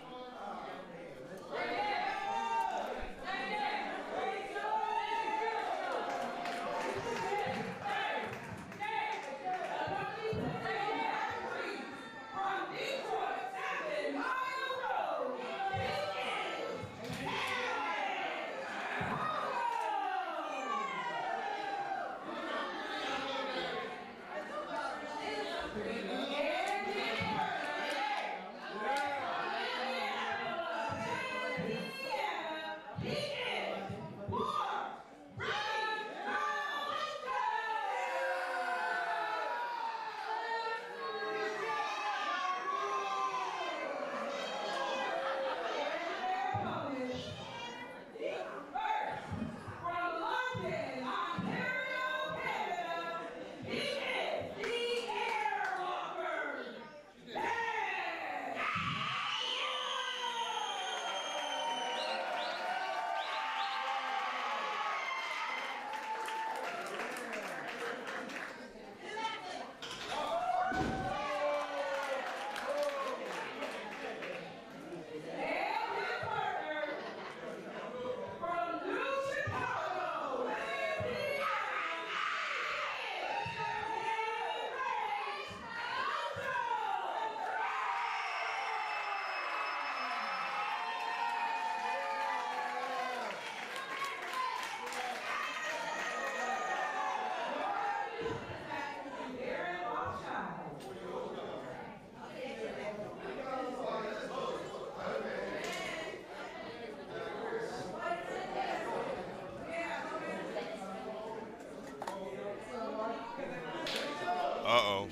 Uh-oh.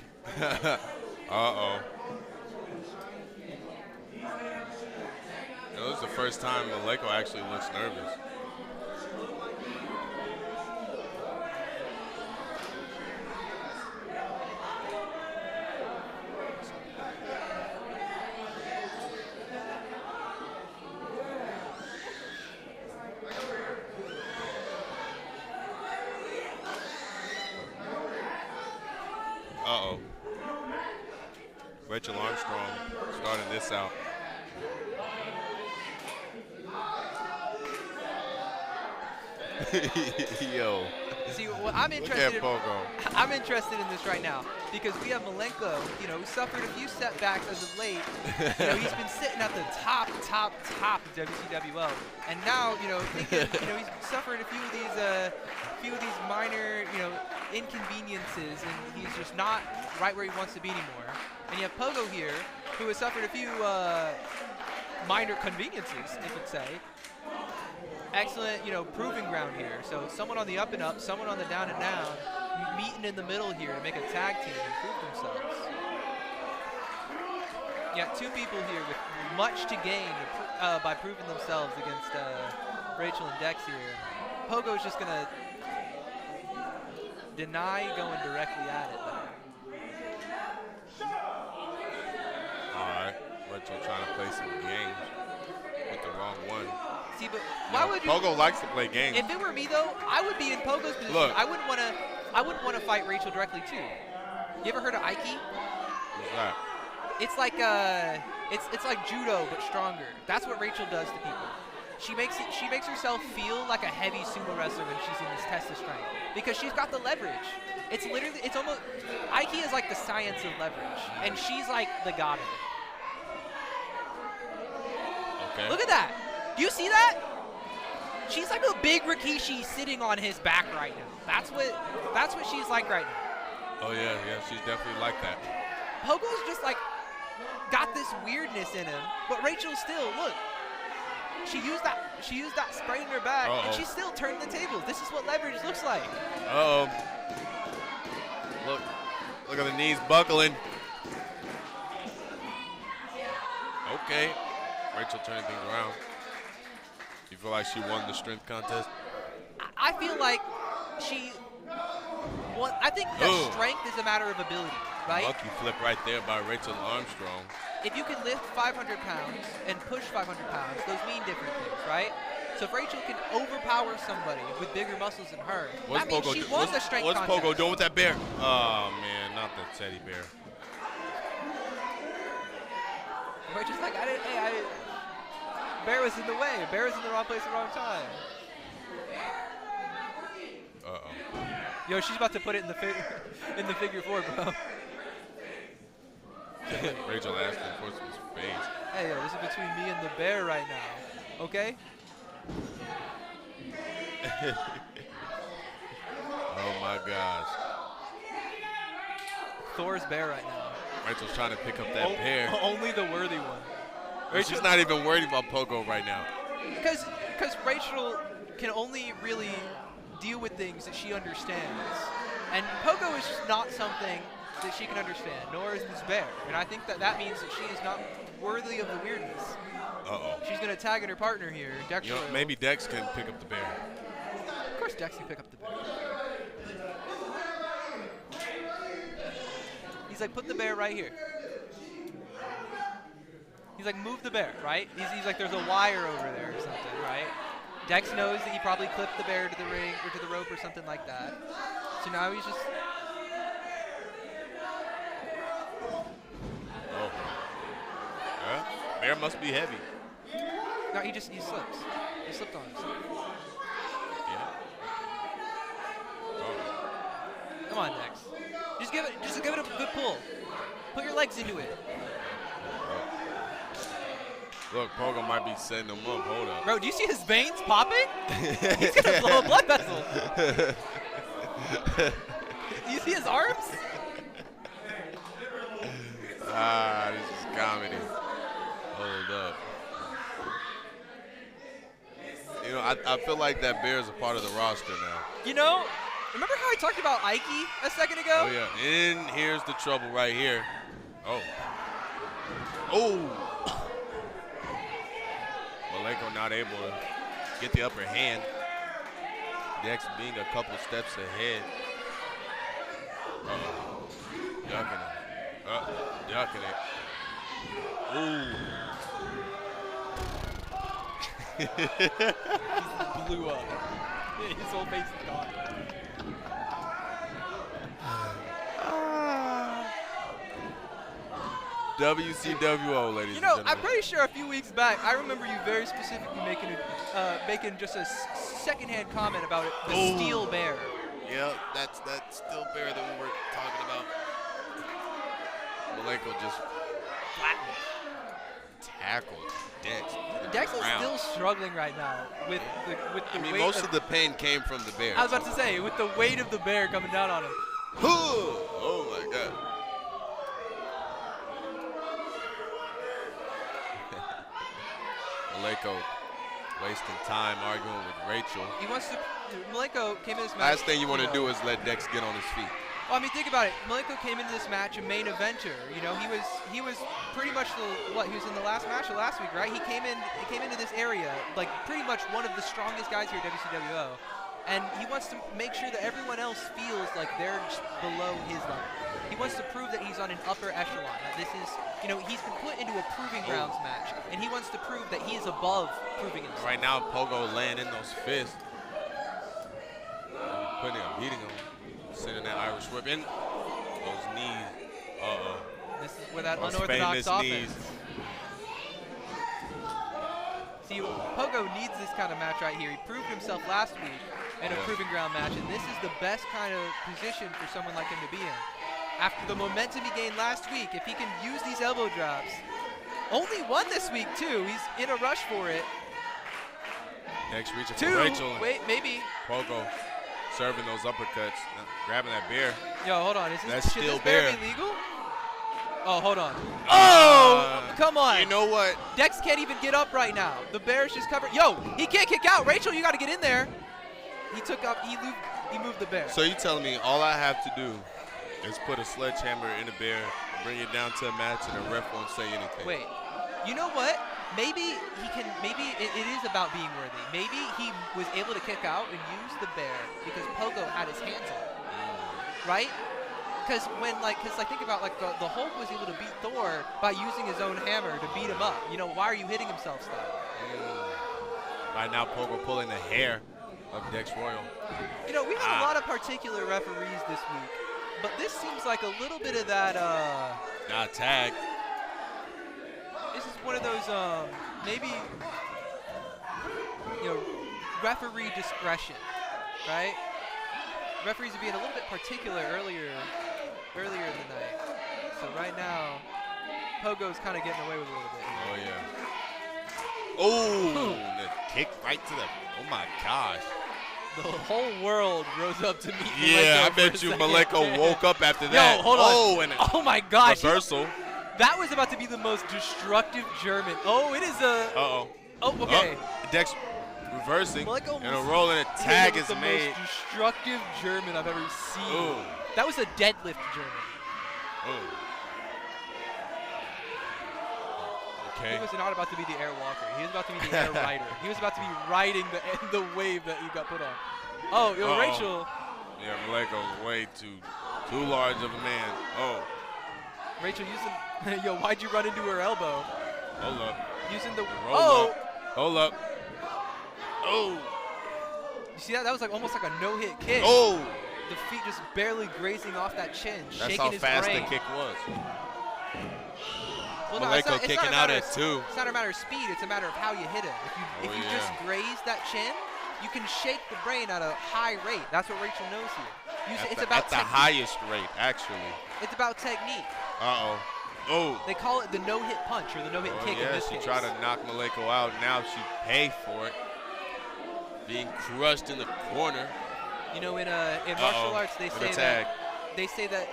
Uh-oh. This is the first time Maleko actually looks nervous. Uh-oh. Rachel Armstrong starting this out. Yo. See, well, I'm interested in this right now because we have Malenko, who suffered a few setbacks as of late. He's been sitting at the top of WCWO, and now, thinking, he's suffered a few of these minor, inconveniences, and he's just not right where he wants to be anymore. And you have Pogo here, who has suffered a few minor conveniences, you could say. Excellent, proving ground here. So someone on the up and up, someone on the down and down, meeting in the middle here to make a tag team and prove themselves. You got two people here with much to gain by proving themselves against Rachel and Dex here. Pogo's just gonna deny going directly at it though. All right, Rachel trying to play some games with the wrong one. See, but why would you? Pogo likes to play games. If it were me though, I would be in Pogo's position. Look. I wouldn't want to fight Rachel directly too. You ever heard of Aiki? What's that? It's like it's like judo but stronger. That's what Rachel does to people. she makes herself feel like a heavy sumo wrestler when she's in this test of strength because she's got the leverage. It's almost Aiki is like the science of leverage, and she's like the god of it. Okay. Look at that. Do you see that? She's like a big Rikishi sitting on his back right now. That's what she's like right now. Oh yeah, she's definitely like that. Pogo's just like got this weirdness in him, but Rachel still look. She used that spray in her back, and she still turned the tables. This is what leverage looks like. Look at the knees buckling. Okay, Rachel turning things around. You feel like she won the strength contest? I feel like she won. I think that strength is a matter of ability, right? Lucky flip right there by Rachel Armstrong. If you can lift 500 pounds and push 500 pounds, those mean different things, right? So if Rachel can overpower somebody with bigger muscles than her, that means she won the strength contest. What's Pogo doing with that bear? Oh, man, not the teddy bear. Rachel's like, bear was in the way. Bear was in the wrong place at the wrong time. Uh-oh. Yo, she's about to put it in the figure four, bro. Rachel asked him for some space. Hey, yo, this is between me and the bear right now. Okay? Oh, my gosh. Thor's bear right now. Rachel's trying to pick up that bear. Only the worthy one. She's not even worried about Pogo right now. Because Rachel can only really deal with things that she understands. And Pogo is just not something that she can understand, nor is this bear. And I think that means that she is not worthy of the weirdness. Uh-oh. She's going to tag in her partner here, Dex. You know, maybe Dex can pick up the bear. Of course Dex can pick up the bear. He's like, put the bear right here. He's like, move the bear, right? He's like, there's a wire over there or something, right? Dex knows that he probably clipped the bear to the ring or to the rope or something like that. So now he's just... Oh. Bear must be heavy. No, he slips. He slipped on himself. Yeah. Oh. Come on, Dex. Just give it a good pull. Put your legs into it. Look, Pogo might be setting him up. Hold up. Bro, do you see his veins popping? He's gonna blow a blood vessel. Do you see his arms? This is comedy. Hold up. You know, I feel like that bear is a part of the roster now. You know, remember how I talked about Aiki a second ago? Oh, yeah. And here's the trouble right here. Oh. Oh. Malenko not able to get the upper hand. Dex being a couple steps ahead. Ducking it. Ducking it. Ooh. He blew up. His whole face is gone. WCWO, ladies and gentlemen. I'm pretty sure a few weeks back, I remember you very specifically making just a secondhand comment about it, the steel bear. Yeah, that's that steel bear that we were talking about. Malenko just Flattened. tackled Dex. Dex is still struggling right now with the weight. Most of the pain came from the bear. I was about to say, with the weight of the bear coming down on him. Oh my God. Malenko wasting time arguing with Rachel. Malenko came in this match. Last thing you want to do is let Dex get on his feet. Well, I mean, think about it. Malenko came into this match a main eventer. You know, he was pretty much he was in the last match of last week, right? He came into this area like pretty much one of the strongest guys here at WCWO, and he wants to make sure that everyone else feels like they're just below his level. He wants to prove that he's on an upper echelon. That this is, he's been put into a proving grounds match, and he wants to prove that he is above proving himself. Right now, Pogo laying in those fists, beating him. Sending that Irish whip in. Those knees. This is where that those unorthodox offense. Knees. See, Pogo needs this kind of match right here. He proved himself last week in a proving ground match, and this is the best kind of position for someone like him to be in. After the momentum he gained last week, if he can use these elbow drops, only one this week too. He's in a rush for it. Next reaching Two. for Rachel. Wait, maybe. Pogo serving those uppercuts, grabbing that bear. Yo, hold on. That's should still this bear bear. be legal? Oh, hold on. Oh, come on. You know what? Dex can't even get up right now. The bear's just covered. Yo, he can't kick out. Rachel, you got to get in there. He took up. He moved the bear. So you telling me all I have to do is put a sledgehammer in a bear, bring it down to a match, and the ref won't say anything? Wait. You know what? Maybe he can. Maybe it is about being worthy. Maybe he was able to kick out and use the bear because Pogo had his hands on it, right? Because think about the Hulk was able to beat Thor by using his own hammer to beat him up. You know, why are you hitting himself style? Right now, Pogo pulling the hair of Dex Royal. You know, we have a lot of particular referees this week, but this seems like a little bit of that. Not tag. This is one of those maybe referee discretion, right? Referees are being a little bit particular earlier in the night. So right now, Pogo's kind of getting away with a little bit. Oh yeah. Oh, the kick right to the. Oh my gosh. The whole world rose up to meet Yeah, Malenko I for bet a you second. Maleko woke up after that. Yo, hold on. Oh, and oh my gosh. reversal. That was about to be the most destructive German. Oh, it is a. Uh-oh. Oh, okay. Dex reversing, Maleko and a rolling a tag is the made. most destructive German I've ever seen. Ooh. That was a deadlift German. Ooh. Okay. He was not about to be the air walker. He was about to be the air rider. He was about to be riding the wave that he got put on. Oh, yo, Rachel. Yeah, Maleko's way too large of a man. Oh. Rachel using. Yo, why'd you run into her elbow? Hold up. Using the. Roll up. Hold up. Oh. You see that? That was like almost like a no-hit kick. Oh. The feet just barely grazing off that chin, That's shaking how his fast brain. the kick was. Well, no, Maleko kicking out at 2. It's not a matter of speed. It's a matter of how you hit it. If you just graze that chin, you can shake the brain at a high rate. That's what Rachel knows here. It's about at the technique. highest rate, actually. It's about technique. Uh-oh. Oh. They call it the no-hit punch or the no-hit kick in this she case. tried to knock Maleko out. Now she paid for it. Being crushed in the corner. You know, in martial arts, they say tag. that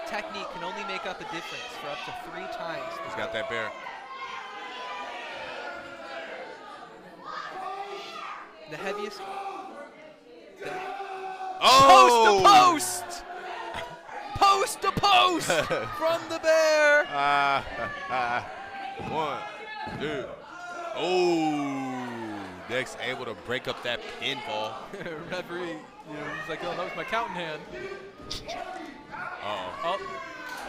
technique can only make up a difference for up to 3 times. He's got that bear. The heaviest. Oh! Post to post! Post to post from the bear. 1, 2. Oh! Dex able to break up that pinfall. Referee, he's like, oh, that was my counting hand. Uh-oh.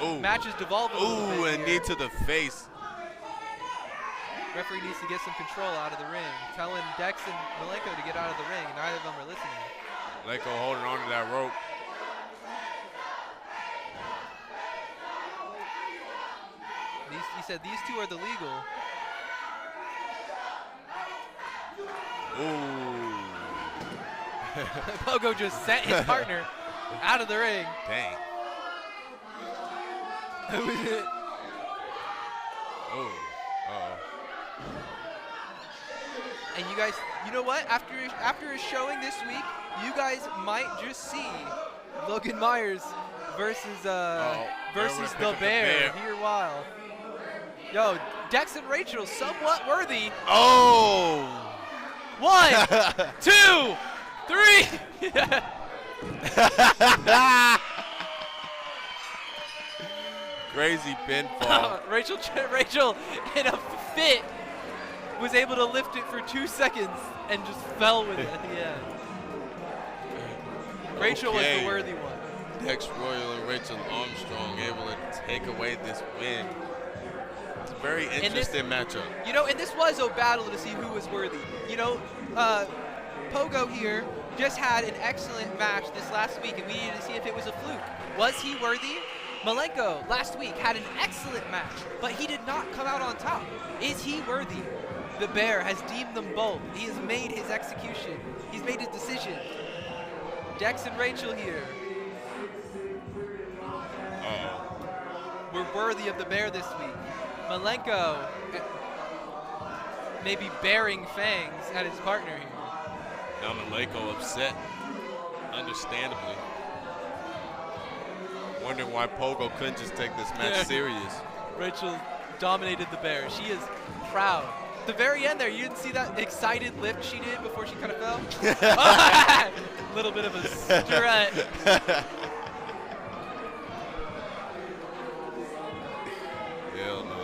Oh. Match is devolving a little bit Ooh, and here. knee to the face. Referee needs to get some control out of the ring. Telling Dex and Malenko to get out of the ring, and neither of them are listening. Maleko holding on to that rope. He said these two are the legal. Ooh. Pogo just sent his partner out of the ring. Dang. Who is it? Oh. Uh-oh. And you guys, you know what? After his showing this week, you guys might just see Logan Myers versus the Bear here a while. Yo, Dex and Rachel somewhat worthy. Oh! 1, 2, 3. Crazy pinfall. Rachel, in a fit, was able to lift it for 2 seconds and just fell with it at the end. Rachel was the worthy one. Dex Royal and Rachel Armstrong able to take away this win. It's a very interesting matchup. You know, and this was a battle to see who was worthy. You know, Pogo here just had an excellent match this last week, and we needed to see if it was a fluke. Was he worthy? Malenko last week had an excellent match, but he did not come out on top. Is he worthy? The Bear has deemed them both. He has made his execution. He's made his decision. Dex and Rachel here. We're worthy of the Bear this week. Malenko maybe bearing fangs at his partner here. Now Malenko upset, understandably. Wondering why Pogo couldn't just take this match serious. Rachel dominated the Bear. She is proud. At the very end there, you didn't see that excited lift she did before she kind of fell? Little bit of a strut. Hell no.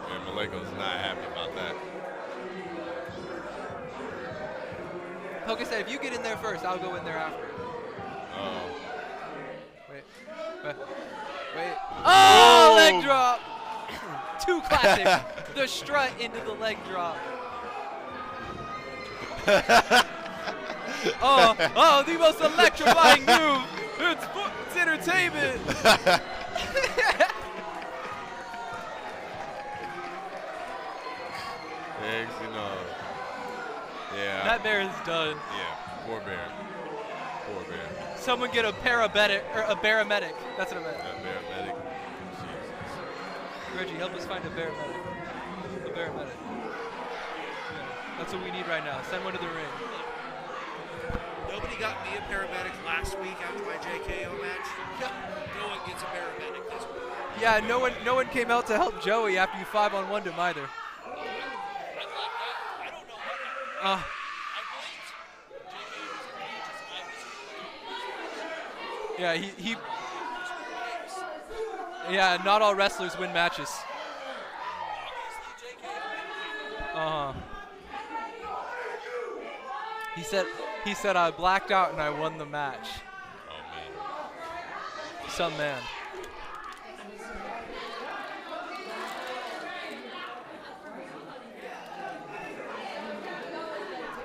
And Malenko's not happy about that. Pogo said, if you get in there first, I'll go in there after. Wait. Oh, leg drop! Too classic. The strut into the leg drop. Oh, the most electrifying move. It's entertainment. Eggs, you know. Yeah. That Bear is done. Yeah, poor Bear. Poor Bear. Someone get a paramedic or a baramedic. That's what I meant. That paramedic. Reggie, help us find a baramedic. A baramedic. Yeah, that's what we need right now. Send one to the ring. Nobody got me a paramedic last week after my JKO match. No one gets a paramedic this week. Yeah, no one came out to help Joey after you 5-on-1'd him either. I don't know what happened. Yeah, he. Yeah, not all wrestlers win matches. He said I blacked out and I won the match. Oh man. Some man.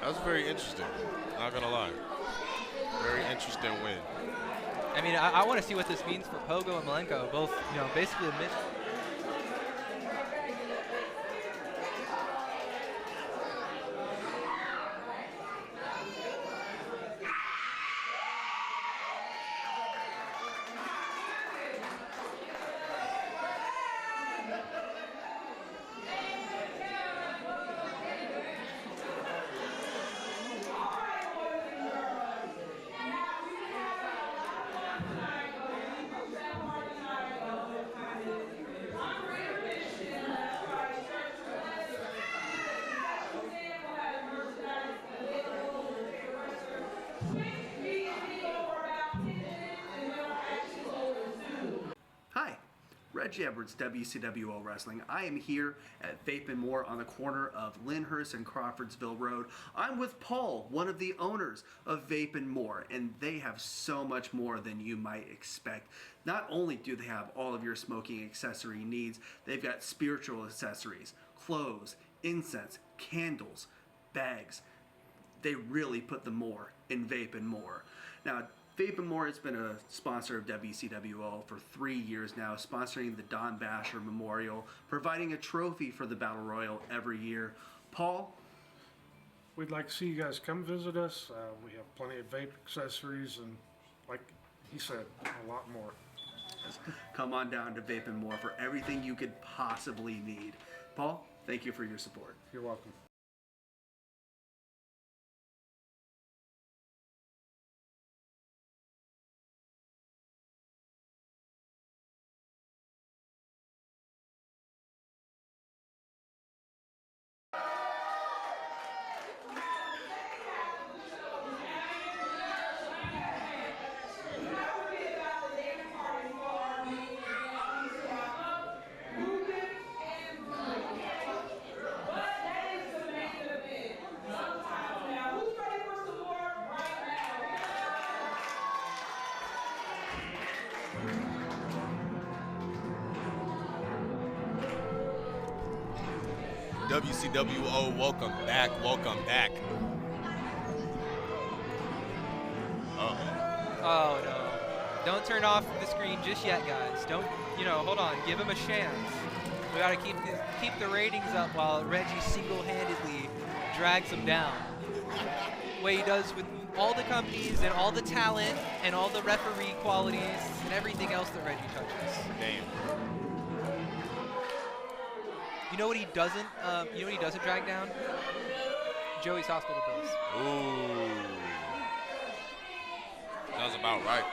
That was very interesting. Not gonna lie. Very interesting win. I mean, I want to see what this means for Pogo and Malenko, both, basically admit. Reggie Edwards, WCWO Wrestling. I am here at Vape and More on the corner of Lyndhurst and Crawfordsville Road. I'm with Paul, one of the owners of Vape and More, and they have so much more than you might expect. Not only do they have all of your smoking accessory needs, they've got spiritual accessories, clothes, incense, candles, bags. They really put the more in Vape and More. Now, Vape and More has been a sponsor of WCWO for 3 years now, sponsoring the Don Basher Memorial, providing a trophy for the Battle Royal every year. Paul? We'd like to see you guys come visit us. We have plenty of vape accessories and, like he said, a lot more. Come on down to Vape and More for everything you could possibly need. Paul, thank you for your support. You're welcome. WCWO, welcome back, welcome back. Oh no. Don't turn off the screen just yet, guys. Don't, hold on. Give him a chance. We got to keep the ratings up while Reggie single-handedly drags them down. The way he does with all the companies and all the talent and all the referee qualities and everything else that Reggie touches. Damn. You know what he doesn't? You know what he doesn't drag down? Joey's hospital bills. Ooh. Sounds about right.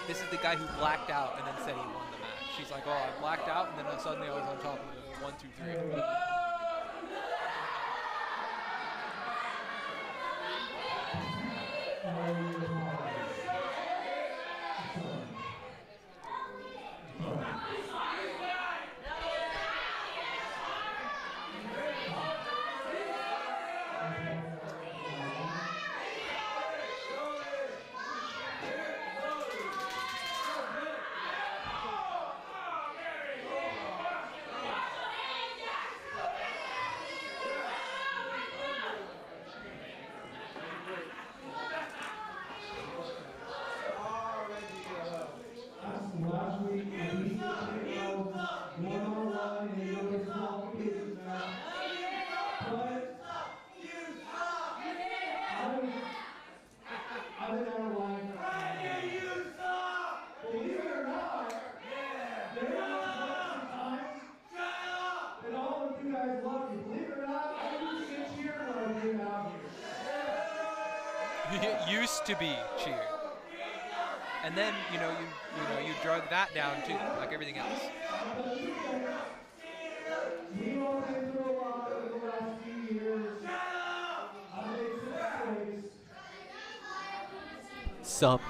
This is the guy who blacked out and then said he won the match. She's like, oh, I blacked out, and then suddenly I was on top of it. 1, 2, 3. Used to be cheer, and then you drug that down too, like everything else. Some.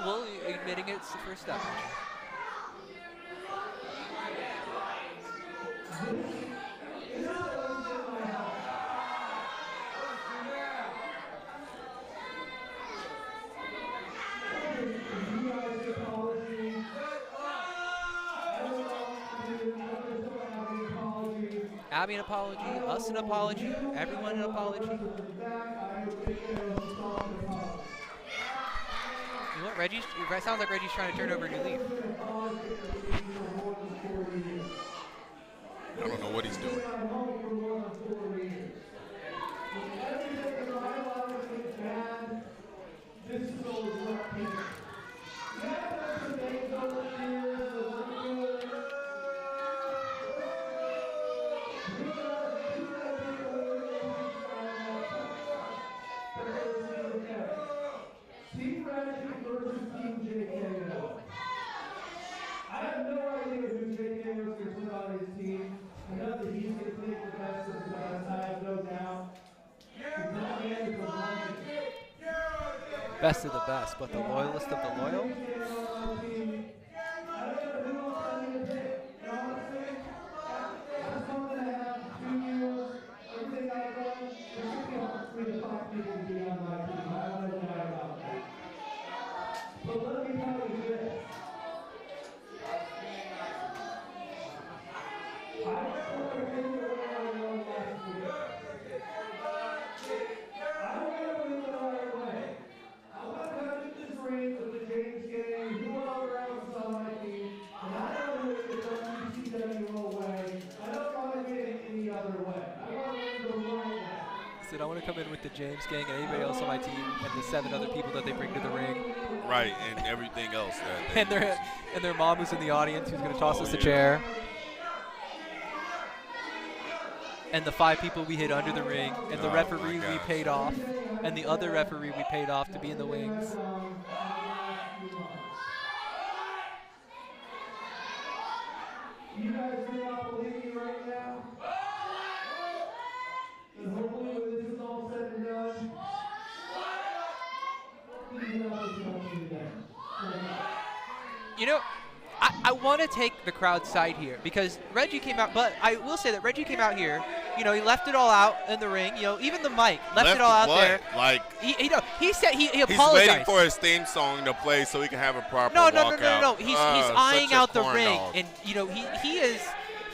Well, admitting it's the first step. Abby an apology, us an apology, everyone an apology. You know what, it sounds like Reggie's trying to turn over a new leaf. I don't know what he's doing. Best of the best, but the loyalist of the loyal? I want to come in with the James gang and anybody else on my team and the 7 other people that they bring to the ring. Right, and everything else. And their mom who's in the audience who's going to toss us a chair. And the 5 people we hit under the ring, and the referee we paid off, and the other referee we paid off to be in the wings. You guys do not believe me right now? And hopefully when this is all said and done, you know, I want to take the crowd's side here because Reggie came out, but I will say that Reggie came out here. You know, he left it all out in the ring. You know, even the mic left it all out there. Like he said he he's apologized. waiting for his theme song to play so he can have a proper No. walkout. He's eyeing out the ring, and you know he is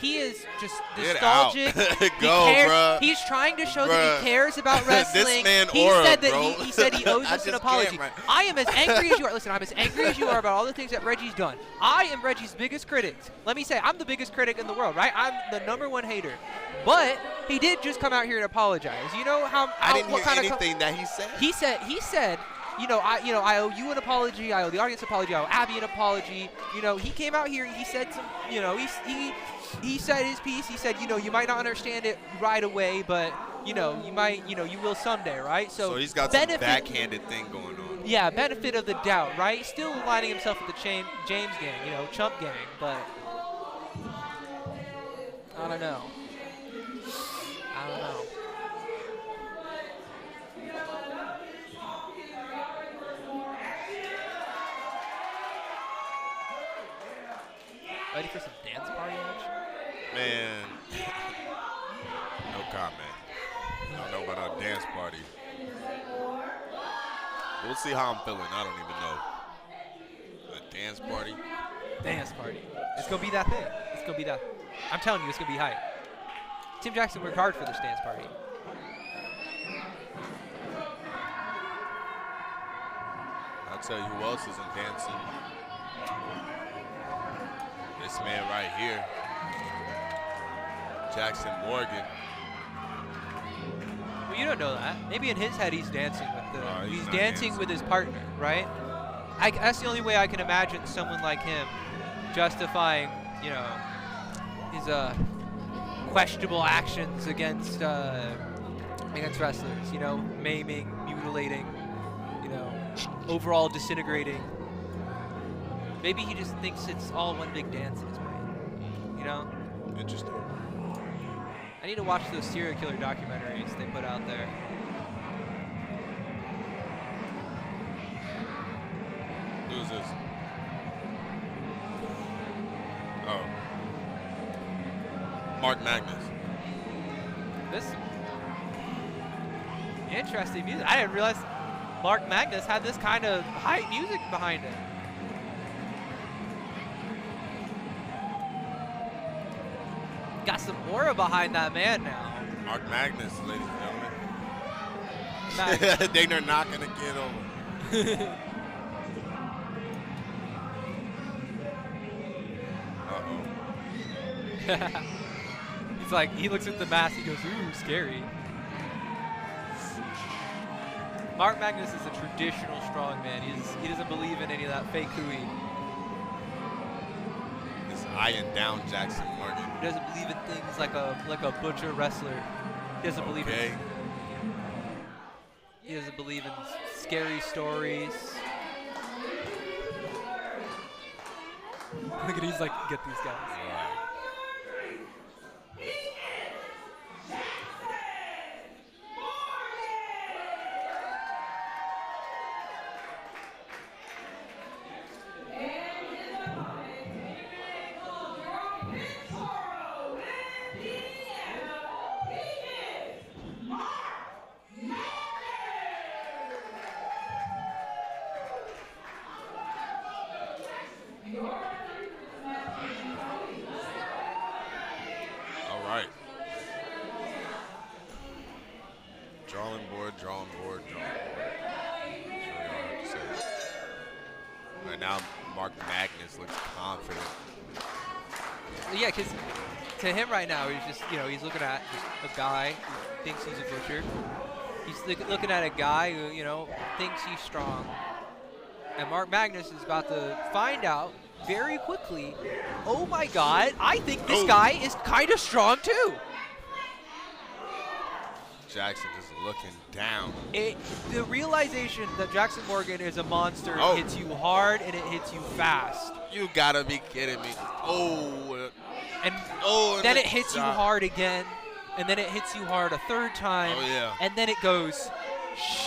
He is just Get out. nostalgic. Go, bruh. He's trying to show that Bruh. he cares about wrestling. This man he aura, said that bro. he said he owes I us an just apology. can't, right. I am as angry as you are. Listen, I'm as angry as you are about all the things that Reggie's done. I am Reggie's biggest critic. Let me say, I'm the biggest critic in the world, right? I'm the #1 hater. But he did just come out here and apologize. You know how I didn't what hear kind anything that he said. He said, I owe you an apology. I owe the audience an apology. I owe Abby an apology. He came out here and he said some, he said his piece. He said, you might not understand it right away, but you might, you will someday, right? So he's got some backhanded thing going on. Yeah, benefit of the doubt, right? Still aligning himself with the James gang, Chump gang, but I don't know. Ready for some dance party action? Man, no comment. I don't know about a dance party. We'll see how I'm feeling. I don't even know. A dance party? Dance party. It's going to be that thing. It's going to be that. I'm telling you, it's going to be hype. Tim Jackson worked hard for this dance party. I'll tell you who else isn't dancing. This man right here, Jackson Morgan. Well, you don't know that. Maybe in his head he's dancing with he's not dancing with his partner, right? That's the only way I can imagine someone like him justifying, his questionable actions against wrestlers. Maiming, mutilating, overall disintegrating. Maybe he just thinks it's all one big dance in his brain, Interesting. I need to watch those serial killer documentaries they put out there. Who's this? Oh. Mark Magnus. This interesting music. I didn't realize Mark Magnus had this kind of hype music behind it. Got some aura behind that man now. Mark Magnus, ladies and gentlemen. They're not going to get over. Uh-oh. He's like, he looks at the mask, he goes, ooh, scary. Mark Magnus is a traditional strongman. He doesn't believe in any of that fake hooey. He's eyeing down Jackson Morgan. He doesn't believe in things like a butcher wrestler. He doesn't believe in. He doesn't believe in scary stories. Look at he's like, get these guys. Drawing board. That's really all I have to say. Right now, Mark Magnus looks confident. Yeah, because to him right now, he's just, he's looking at just a guy who thinks he's a butcher. He's looking at a guy who, thinks he's strong. And Mark Magnus is about to find out very quickly, oh my God, I think this guy is kind of strong too. Jackson just looking down. The realization that Jackson Morgan is a monster hits you hard and it hits you fast. You gotta be kidding me. And then it hits you hard again, and then it hits you hard a third time. Oh, yeah. And then it goes.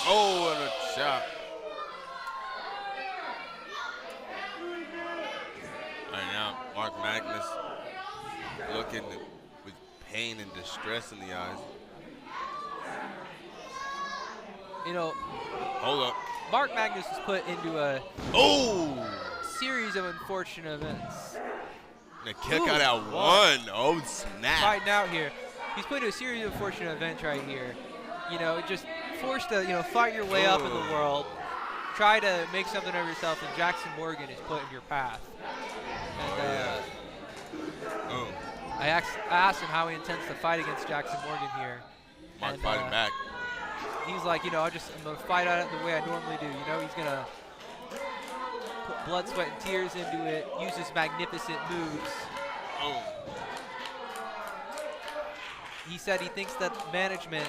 Oh, and a chop. Right now, Mark Magnus looking with pain and distress in the eyes. Hold up. Mark Magnus was put into a series of unfortunate events. The kick out at one. Oh, snap. Fighting out here. He's put into a series of fortunate events right here. You know, just forced to, fight your way up in the world. Try to make something of yourself, and Jackson Morgan is put in your path. And, I asked him how he intends to fight against Jackson Morgan here. Mark fighting back. He's like, I'm going to fight out it the way I normally do. He's going to put blood, sweat, and tears into it, use his magnificent moves. He said he thinks that management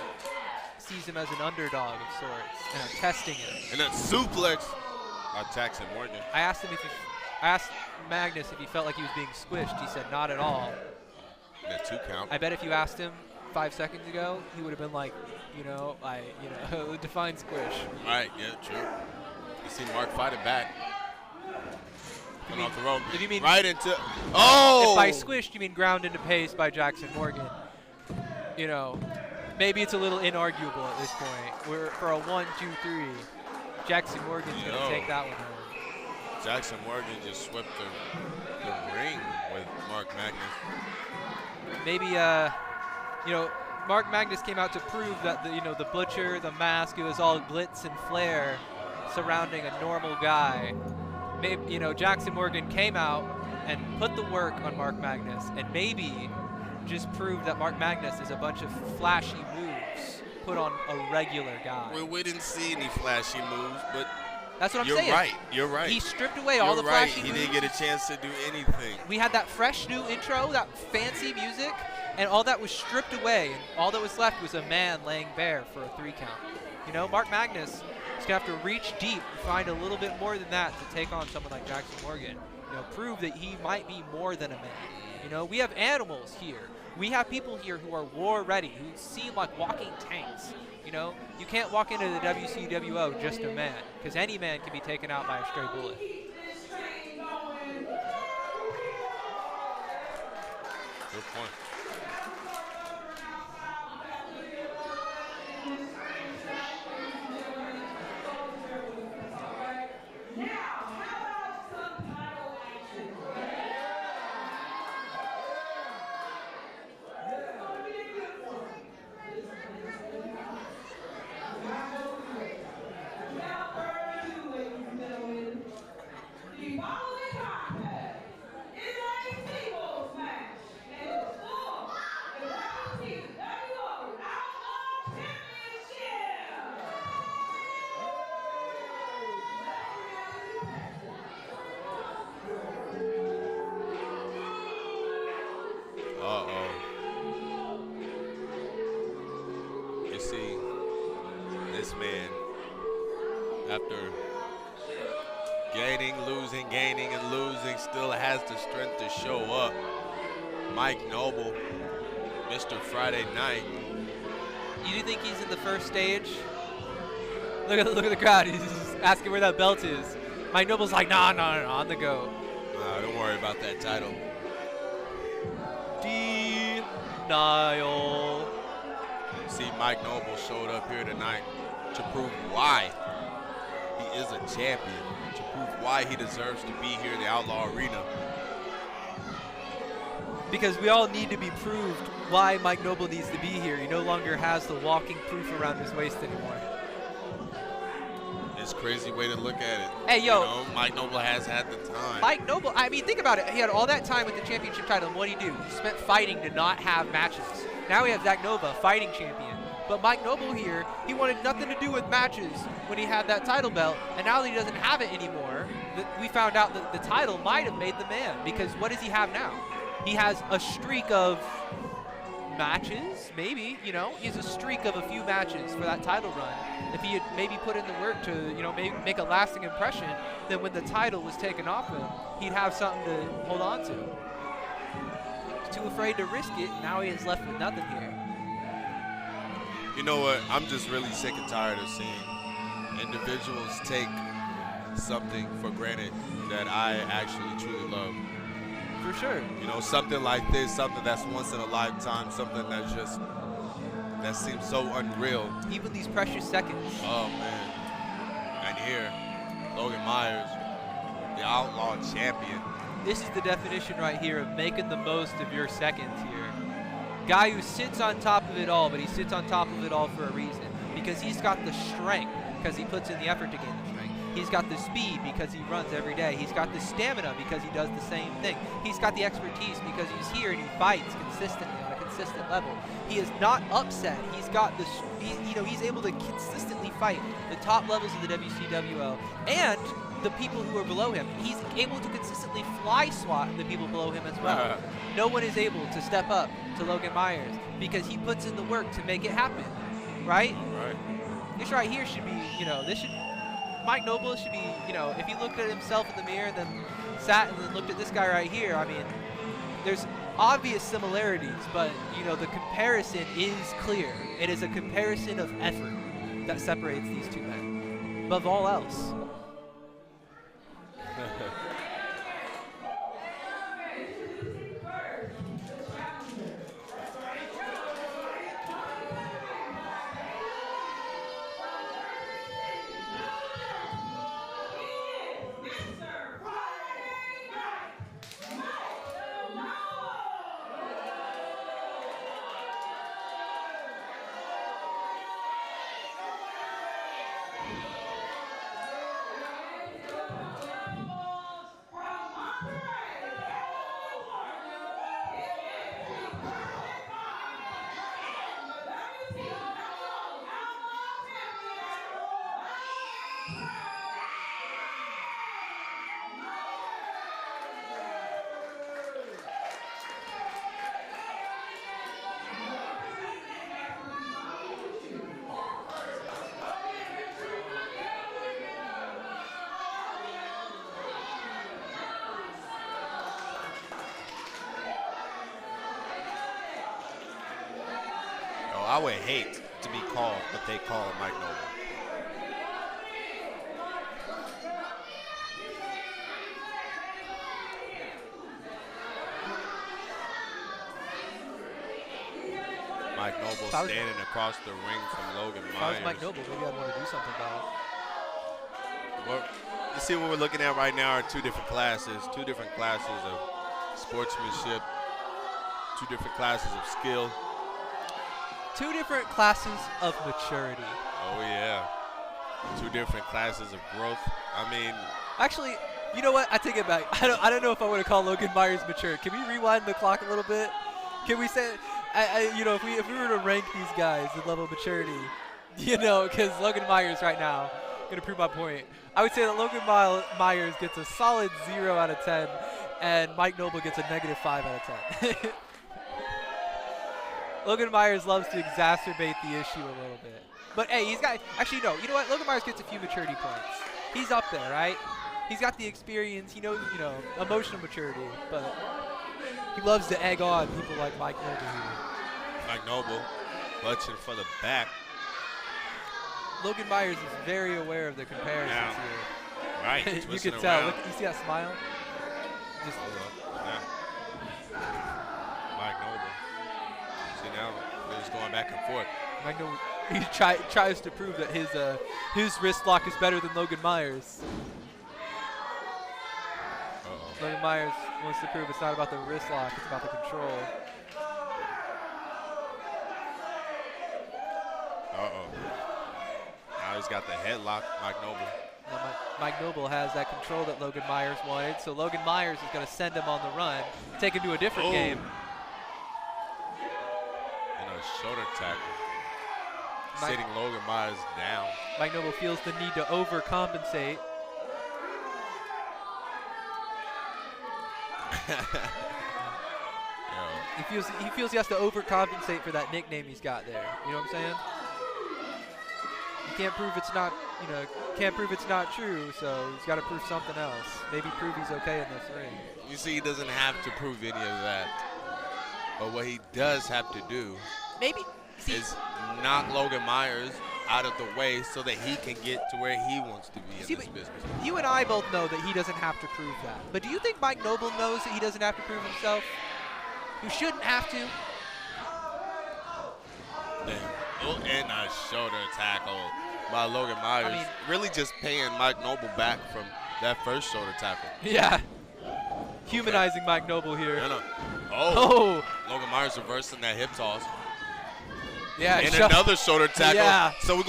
sees him as an underdog of sorts and are testing him. And then suplex by Jackson Morgan. I asked Magnus if he felt like he was being squished. He said not at all. That 2 count. I bet if you asked him 5 seconds ago, he would have been like, define squish. Right, yeah, true. You see Mark fighting back. Coming off the rope. If you mean right into, oh! If by squished you mean ground into pace by Jackson Morgan, maybe it's a little inarguable at this point. We're for a 1, 2, 3. Jackson Morgan's going to take that one home. Jackson Morgan just swept the ring with Mark Magnus. Maybe, Mark Magnus came out to prove that the Butcher, the mask, it was all glitz and flair surrounding a normal guy. Maybe, Jackson Morgan came out and put the work on Mark Magnus, and maybe just proved that Mark Magnus is a bunch of flashy moves put on a regular guy. Well, we didn't see any flashy moves, but that's what I'm saying. You're right. He stripped away all the flashy moves. He didn't get a chance to do anything. We had that fresh new intro, that fancy music, and all that was stripped away, and all that was left was a man laying bare for a 3 count. Mark Magnus is going to have to reach deep and find a little bit more than that to take on someone like Jackson Morgan. Prove that he might be more than a man. We have animals here. We have people here who are war ready, who seem like walking tanks. You can't walk into the WCWO just a man, because any man can be taken out by a stray bullet. Good point. You see, this man, after gaining, and losing, still has the strength to show up. Mike Noble, Mr. Friday Night. You think he's in the first stage? Look at the crowd. He's just asking where that belt is. Mike Noble's like, no, on the go. Don't worry about that title. Denial. See, Mike Noble showed up here tonight to prove why he is a champion, to prove why he deserves to be here in the Outlaw Arena. Because we all need to be proved why Mike Noble needs to be here. He no longer has the walking proof around his waist anymore. It's a crazy way to look at it. Hey, yo. Mike Noble has had the time. Mike Noble, I mean, think about it. He had all that time with the championship title, and what did he do? He spent fighting to not have matches. Now we have Zach Nova, fighting champion. But Mike Noble here, he wanted nothing to do with matches when he had that title belt, and now that he doesn't have it anymore, we found out that the title might have made the man, because what does he have now? He has a streak of matches, maybe, he has a streak of a few matches for that title run. If he had maybe put in the work to, maybe make a lasting impression, then when the title was taken off him, he'd have something to hold on to. He's too afraid to risk it, now he is left with nothing here. You know what? I'm just really sick and tired of seeing individuals take something for granted that I actually truly love. For sure. Something like this, something that's once in a lifetime, something that seems so unreal. Even these precious seconds. Oh, man. And here, Logan Myers, the Outlaw champion, this is the definition right here of making the most of your seconds here. Guy who sits on top of it all, but he sits on top of it all for a reason. Because he's got the strength, because he puts in the effort to gain the strength. He's got the speed because he runs every day. He's got the stamina because he does the same thing. He's got the expertise because he's here and he fights consistently on a consistent level. He is not upset. He's got the, he's able to consistently fight the top levels of the WCWO and the people who are below him. He's able to consistently fly swat the people below him as well. No one is able to step up to Logan Myers because he puts in the work to make it happen, right? Right. This right here should be, Mike Noble should be, if he looked at himself in the mirror and then sat and then looked at this guy right here, I mean, there's obvious similarities, but, the comparison is clear. It is a comparison of effort that separates these two men, above all else. I would hate to be called what they call Mike Noble. Mike Noble standing across the ring from Logan Myers. If I was Mike Noble, maybe I'd want to do something about it. Well, you see what we're looking at right now are two different classes of sportsmanship, two different classes of skill. Two different classes of maturity. Oh, yeah. Two different classes of growth. I mean, actually, you know what? I take it back. I don't know if I want to call Logan Myers mature. Can we rewind the clock a little bit? Can we say, if we were to rank these guys in level of maturity, because Logan Myers right now, going to prove my point, I would say that Logan Myers gets a solid 0 out of 10, and Mike Noble gets a -5 out of 10. Logan Myers loves to exacerbate the issue a little bit. But, hey, he's got – actually, no. You know what? Logan Myers gets a few maturity points. He's up there, right? He's got the experience. He knows, emotional maturity. But he loves to egg on people like Mike Noble here. Mike Noble clutching for the back. Logan Myers is very aware of the comparisons here. Right. You can tell. Look, you see that smile? Just Mike Noble. See now, they're just going back and forth. Mike Noble, he tries to prove that his wrist lock is better than Logan Myers. Logan Myers wants to prove it's not about the wrist lock, it's about the control. Now he's got the headlock, Mike Noble. Now Mike Noble has that control that Logan Myers wanted, so Logan Myers is going to send him on the run, take him to a different game. And a shoulder tackle. Sitting Logan Myers down. Mike Noble feels the need to overcompensate. He feels he has to overcompensate for that nickname he's got there. You know what I'm saying? You can't prove it's not, can't prove it's not true, so he's got to prove something else. Maybe prove he's okay in this ring. You see, he doesn't have to prove any of that. But what he does have to do is knock Logan Myers out of the way so that he can get to where he wants to be in this business. You and I both know that he doesn't have to prove that. But do you think Mike Noble knows that he doesn't have to prove himself? He shouldn't have to. And a shoulder tackle by Logan Myers. Really just paying Mike Noble back from that first shoulder tackle. Yeah. humanizing Mike Noble here. Oh. Logan Myers reversing that hip toss. Yeah. And another shoulder tackle. Yeah. So we're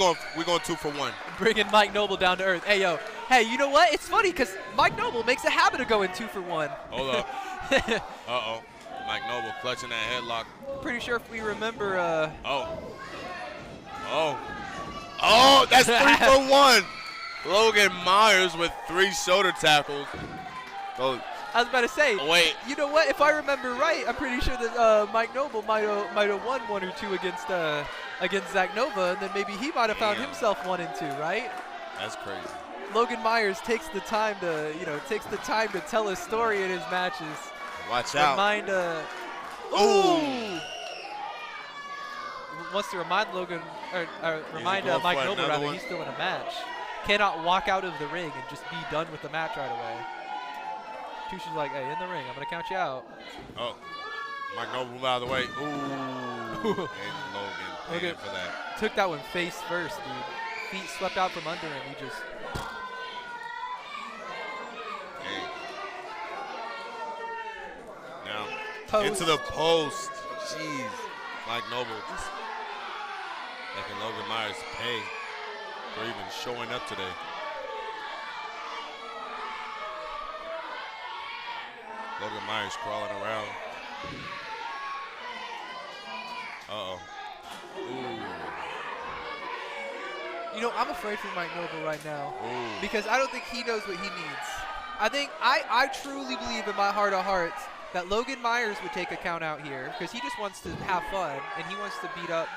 going 2 for 1. Bringing Mike Noble down to earth. Hey, yo. Hey, you know what? It's funny because Mike Noble makes a habit of going 2 for 1. Hold up. Uh-oh. Mike Noble clutching that headlock. Pretty sure if we remember. Oh, that's 3 for 1. Logan Myers with 3 shoulder tackles. Oh. I was about to say. Wait. You know what? If I remember right, I'm pretty sure that Mike Noble might have won 1 or 2 against Zach Nova, and then maybe he might have found himself 1 and 2, right? That's crazy. Logan Myers takes the time to tell his story in his matches. Watch out. Wants to remind Logan, remind Mike Noble rather, he's still in a match. Cannot walk out of the ring and just be done with the match right away. Tushi's like, hey, in the ring, I'm gonna count you out. Oh, Mike Noble move out of the way. Ooh. And Logan for that. Took that one face first, dude. Feet swept out from under him. He just. Now post. Into the post. Jeez. Mike Noble just making Logan Myers pay for even showing up today. Logan Myers crawling around. Uh-oh. Ooh. You know, I'm afraid for Mike Noble right now. Ooh. Because I don't think he knows what he needs. I truly believe in my heart of hearts that Logan Myers would take a count out here because he just wants to have fun and he wants to beat up,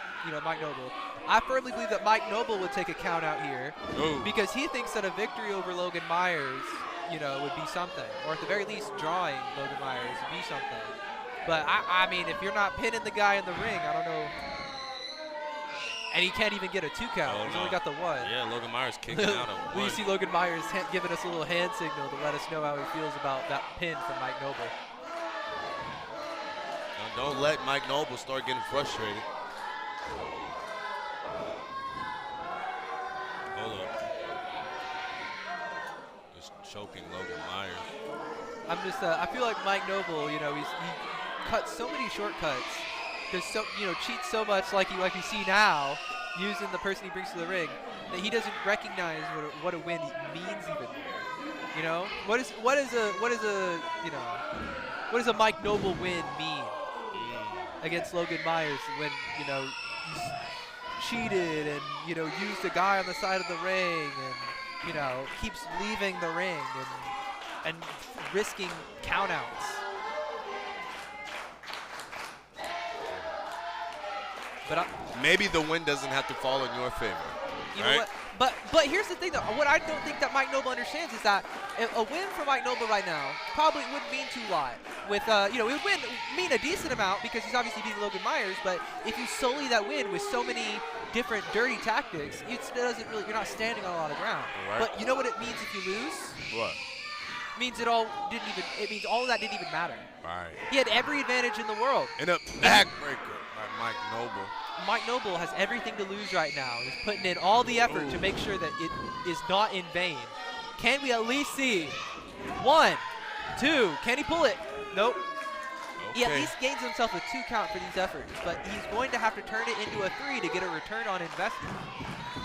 Mike Noble. I firmly believe that Mike Noble would take a count out here because he thinks that a victory over Logan Myers, would be something, or at the very least drawing Logan Myers would be something. But I mean, if you're not pinning the guy in the ring, I don't know. And he can't even get a 2 count. He's only got the 1. Yeah, Logan Myers kicking out of 1. You see Logan Myers giving us a little hand signal to let us know how he feels about that pin from Mike Noble. Now don't let Mike Noble start getting frustrated. Hold up. Just choking Logan Myers. I feel like Mike Noble, he cuts so many shortcuts. Cheats so much like you see now, using the person he brings to the ring, that he doesn't recognize what a win means even. What does a Mike Noble win mean against Logan Myers when he's cheated and used a guy on the side of the ring and keeps leaving the ring and risking countouts. But maybe the win doesn't have to fall in your favor. You know what? But here's the thing, though. What I don't think that Mike Noble understands is that a win for Mike Noble right now probably wouldn't mean too lot. With it would mean a decent amount because he's obviously beating Logan Myers. But if you sully that win with so many different dirty tactics, it doesn't really. You're not standing on a lot of ground. Right. But you know what it means if you lose? What? It means it means all of that didn't even matter. Right. He had every advantage in the world. And a backbreaker by Mike Noble. Mike Noble has everything to lose right now. He's putting in all the effort to make sure that it is not in vain. Can we at least see 1, 2? Can he pull it? Nope. Okay. He at least gains himself a 2 count for these efforts, but he's going to have to turn it into a 3 to get a return on investment.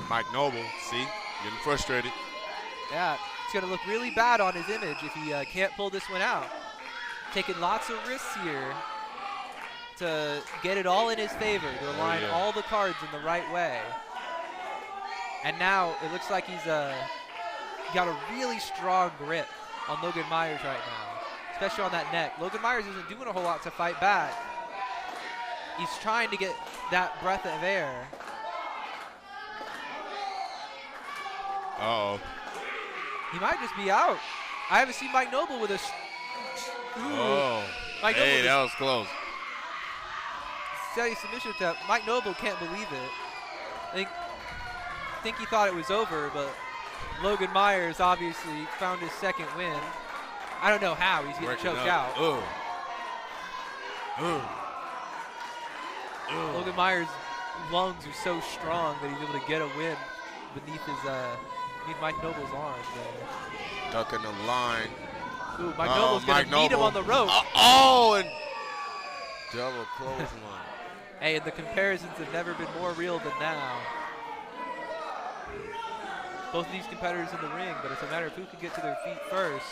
Mike Noble, see, getting frustrated. Yeah, it's going to look really bad on his image if he can't pull this one out. Taking lots of risks here to get it all in his favor, to align all the cards in the right way. And now it looks like he's got a really strong grip on Logan Myers right now, especially on that neck. Logan Myers isn't doing a whole lot to fight back. He's trying to get that breath of air. Uh-oh. He might just be out. I haven't seen Mike Noble with a... Mike Noble that was close. Steady submission attempt. Mike Noble can't believe it. I think he thought it was over, but Logan Myers obviously found his second win. I don't know how he's getting choked out. Logan Myers' lungs are so strong that he's able to get a win beneath Mike Noble's arm there. Ducking the line. Ooh, Mike Noble's going to meet him on the rope. And double clothesline. Hey, and the comparisons have never been more real than now. Both of these competitors in the ring, but it's a matter of who can get to their feet first.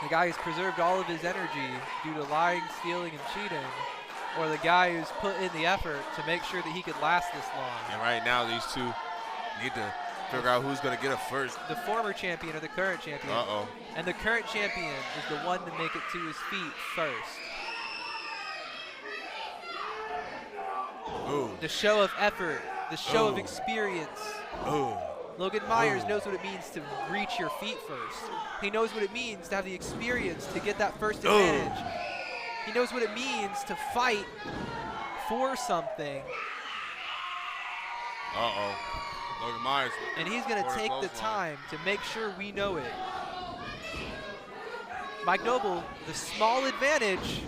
The guy who's preserved all of his energy due to lying, stealing, and cheating, or the guy who's put in the effort to make sure that he could last this long. And right now, these two need to figure out who's going to get it first. The former champion or the current champion. Uh-oh. And the current champion is the one to make it to his feet first. Ooh. The show of effort, the show of experience. Ooh. Logan Myers knows what it means to reach your feet first. He knows what it means to have the experience to get that first advantage. He knows what it means to fight for something. Uh-oh. Logan Myers. And he's going to take the time to make sure we know it. Mike Noble, the small advantage.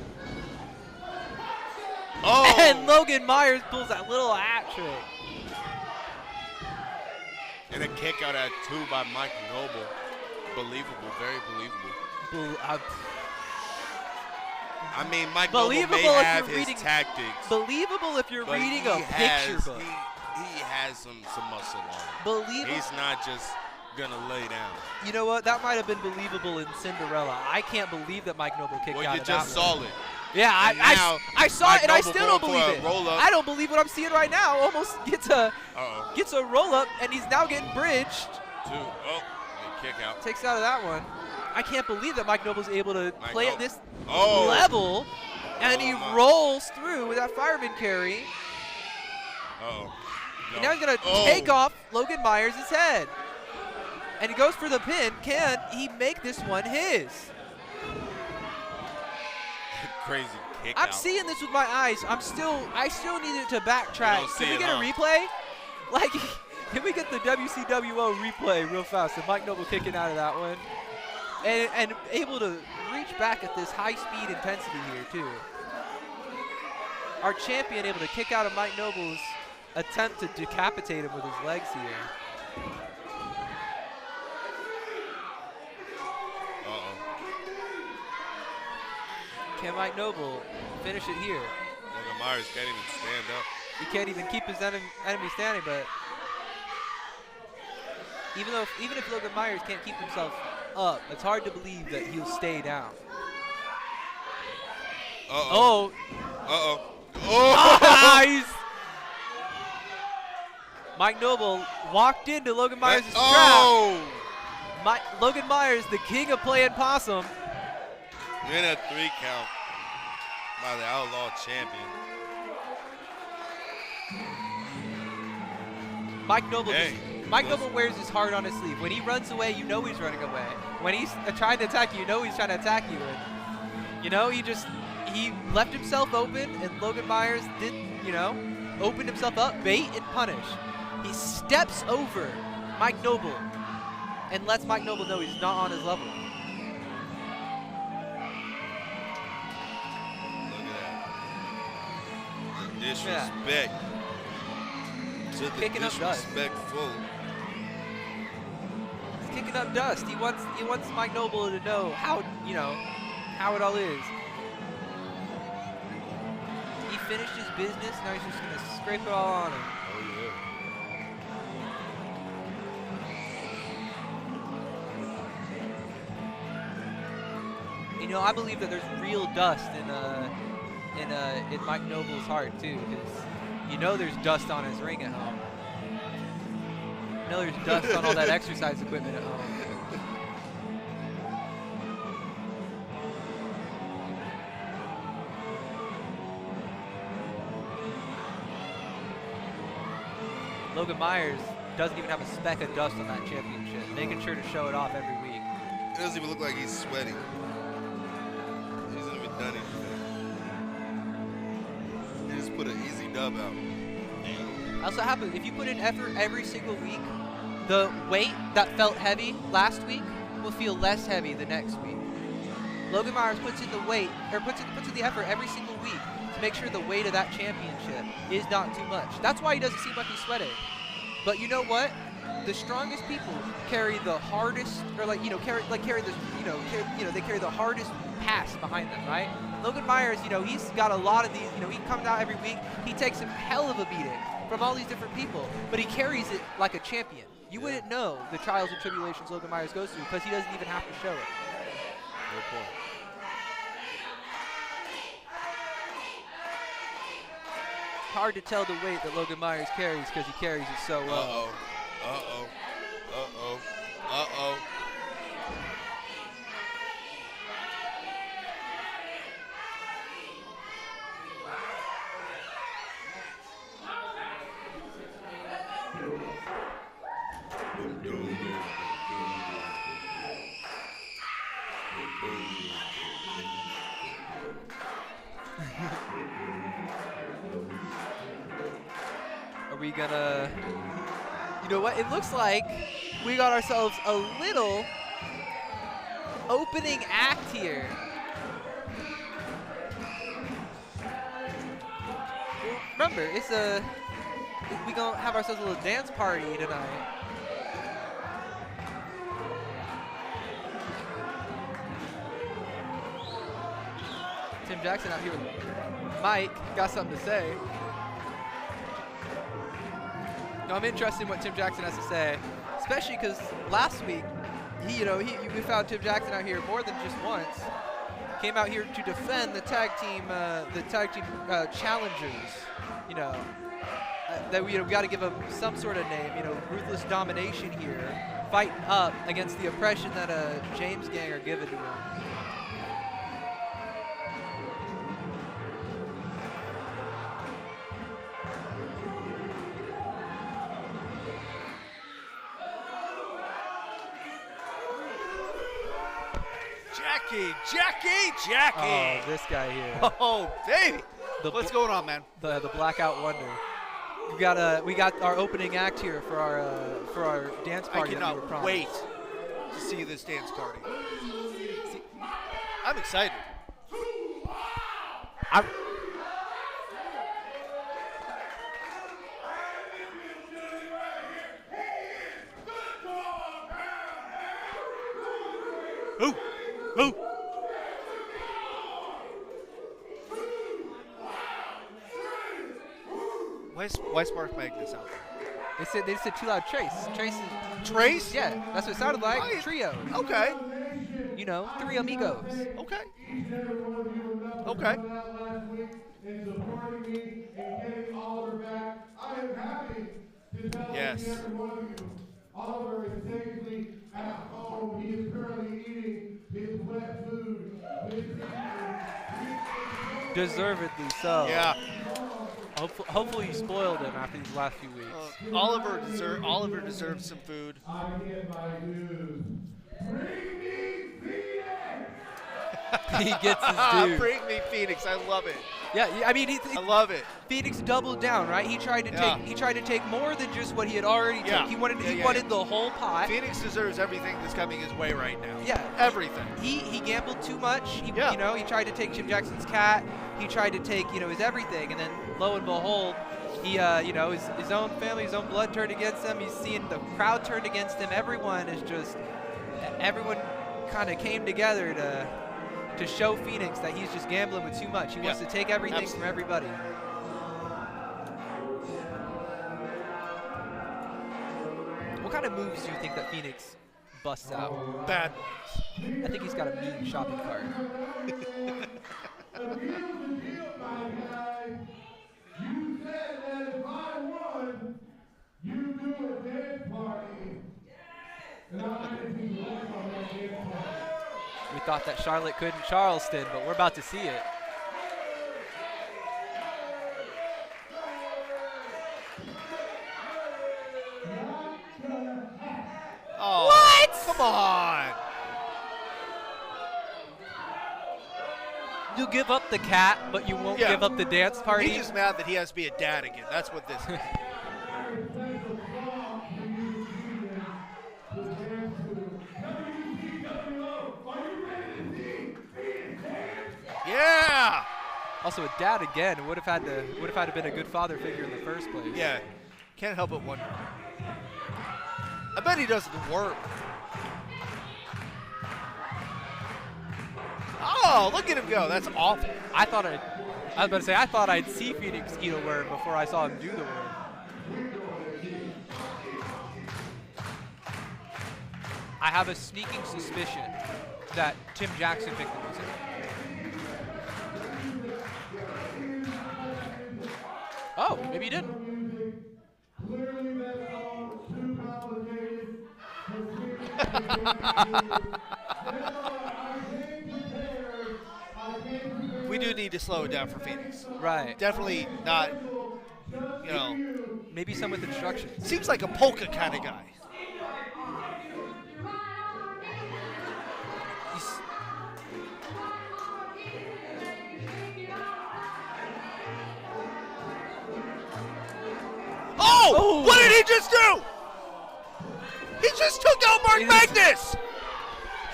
Oh! And Logan Myers pulls that little hat trick. And a kick out at 2 by Mike Noble. Believable, very believable. I mean, Mike Noble may have his tactics. Believable if you're reading a picture book. He has some muscle on him. Believable. He's not just going to lay down. You know what? That might have been believable in Cinderella. I can't believe that Mike Noble kicked out of that. Well, you just saw it. Yeah, I saw it, and I still don't believe it. I don't believe what I'm seeing right now. Almost gets a roll up, and he's now getting bridged. 2. Oh, kick out. Takes out of that one. I can't believe that Mike Noble's able to play at this level, and he rolls through with that fireman carry. And now he's going to take off Logan Myers' head. And he goes for the pin. Can he make this one his? Crazy kick I'm out. seeing this with my eyes. I still need it to backtrack. Can we get a replay? Like, can we get the WCWO replay real fast? And Mike Noble kicking out of that one. And able to reach back at this high-speed intensity here, too. Our champion able to kick out of Mike Noble's attempt to decapitate him with his legs here. Can Mike Noble finish it here? Logan Myers can't even stand up. He can't even keep his enemy standing, but even if Logan Myers can't keep himself up, it's hard to believe that he'll stay down. Uh-oh. Nice! Mike Noble walked into Logan Myers' trap. Logan Myers, the king of playing possum. In a 3 count by the Outlaw champion. Mike Noble wears his heart on his sleeve. When he runs away, you know he's running away. When he's trying to attack you, you know he's trying to attack you. And, you know, he left himself open, and Logan Myers did, opened himself up, bait and punish. He steps over Mike Noble and lets Mike Noble know he's not on his level. Disrespect. To the kicking up dust. Disrespectful. He's kicking up dust. He wants Mike Noble to know how it all is. He finished his business. Now he's just gonna scrape it all on him. I believe that there's real dust in Mike Noble's heart too, because there's dust on his ring at home. There's dust on all that exercise equipment at home. Logan Myers doesn't even have a speck of dust on that championship, making sure to show it off every week. It doesn't even look like he's sweating. He hasn't even done anything. He just put an easy dub out. Damn. Also happens if you put in effort every single week, the weight that felt heavy last week will feel less heavy the next week. Logan Myers puts in the weight, or puts in the effort every single week to make sure the weight of that championship is not too much. That's why he doesn't seem like he's sweating. But you know what? the strongest people carry the hardest, or carry the, they carry the hardest pass behind them, right? Logan Myers, he's got a lot of these, he comes out every week, he takes a hell of a beating from all these different people, but he carries it like a champion. You wouldn't know the trials and tribulations Logan Myers goes through because he doesn't even have to show it. Good point. Hard to tell the weight that Logan Myers carries because he carries it so well. Uh-oh. Are we gonna, you know what, it looks like we got ourselves a little opening act here. Well, remember, we gonna have ourselves a little dance party tonight. Tim Jackson out here with Mike, got something to say. No, I'm interested in what Tim Jackson has to say, especially because last week, we found Tim Jackson out here more than just once. Came out here to defend the tag team challengers. That we got to give them some sort of name. Ruthless domination here, fighting up against the oppression that James Gang are giving to him. Jackie! Oh, this guy here. Oh, baby! What's going on, man? The Blackout Wonder. We got our opening act here for our dance party. I cannot wait to see this dance party. I'm excited. Ooh! Why is Mark Magnus out there? They said too loud. Trace. Trace? Yeah, that's what it sounded like. Why? Trio. Okay. Three amigos. Okay. Yes. Oliver is safely at home. He is currently eating his wet food. Deservedly so. Yeah. Hopefully you spoiled him after these last few weeks. Oliver deserves some food. I get my dues. Bring me Phoenix! He gets his due. Bring me Phoenix. I love it. Yeah, I mean, I love it. Phoenix doubled down, right? He tried to take more than just what he had already taken. He wanted the whole pot. Phoenix deserves everything that's coming his way right now. Yeah, everything. He gambled too much. He tried to take Jim Jackson's cat. He tried to take his everything, and then lo and behold, he his own family, his own blood turned against him. He's seeing the crowd turned against him. Everyone kind of came together to show Phoenix that he's just gambling with too much. He wants to take everything from everybody. What kind of moves do you think that Phoenix busts out? Bad ones. I think he's got a mean shopping cart. You said that if I won, you do a dance party. And I didn't work on that dance party. We thought that Charlotte could in Charleston, but we're about to see it. Oh, what? Come on. You give up the cat, but you won't give up the dance party? He's just mad that he has to be a dad again. That's what this is. Yeah. Also, a dad again would have had to been a good father figure in the first place. Yeah. Can't help but wonder. I bet he doesn't work. Oh, look at him go. That's awful. I was about to say, I thought I'd see Phoenix eat a worm before I saw him do the worm. I have a sneaking suspicion that Tim Jackson picked the music. Oh, maybe he didn't. Clearly that's all too complicated. We do need to slow it down for Phoenix. Right. Definitely not, Maybe some with instructions. seems like a polka kind of guy. He's- Oh! What did he just do? He just took out Mark He just- Magnus!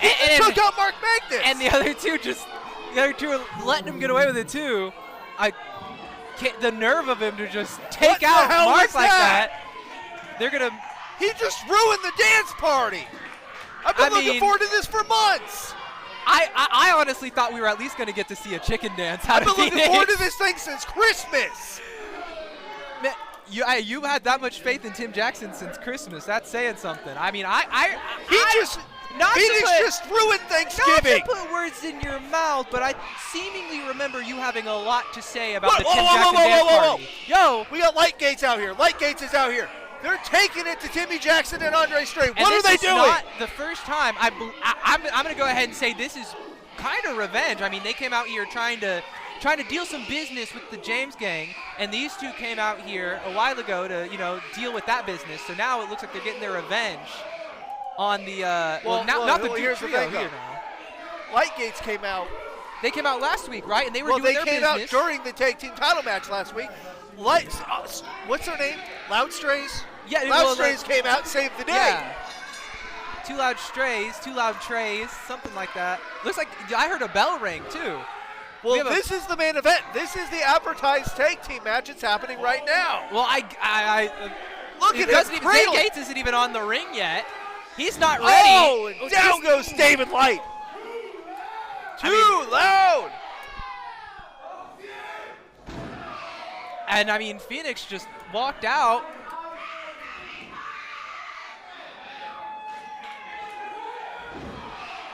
and, Took out Mark Magnus! and the other two are letting him get away with it too. The nerve of him to just take What the out hell Mark was like that? that. They're gonna. He just ruined the dance party! I've been looking forward to this for months! I honestly thought we were at least gonna get to see a chicken dance out I've of been looking Phoenix. forward to this thing since Christmas! Man, you had that much faith in Tim Jackson since Christmas. That's saying something. I mean, Phoenix just ruined Thanksgiving! Not to put words in your mouth, but I seemingly remember you having a lot to say about Whoa, the whoa, Tim whoa, Jackson whoa, dance whoa, whoa, party. Yo, we got Light Gates out here. Light Gates is out here. They're taking it to Timmy Jackson and Andre Stray. What are they doing? Not the first time. I'm going to go ahead and say this is kind of revenge. I mean, they came out here trying to deal some business with the James gang, and these two came out here a while ago to deal with that business. So now it looks like they're getting their revenge on the not the Duke here's the trio thing, here though. now. Light Gates came out. They came out last week, right? And they were doing They their came business. out during the tag team title match last week. What's their name? Loud Strays? Yeah, Loud Strays came out and saved the day. Yeah. Two loud strays, two loud trays, something like that. Looks like I heard a bell ring too. Well, this is the main event. This is the advertised tag team match. It's happening right now. Well, Look at him Zay cradling. Gates isn't even on the ring yet. He's not ready. Oh, and down goes David Light. Too loud. And I mean, Phoenix just walked out.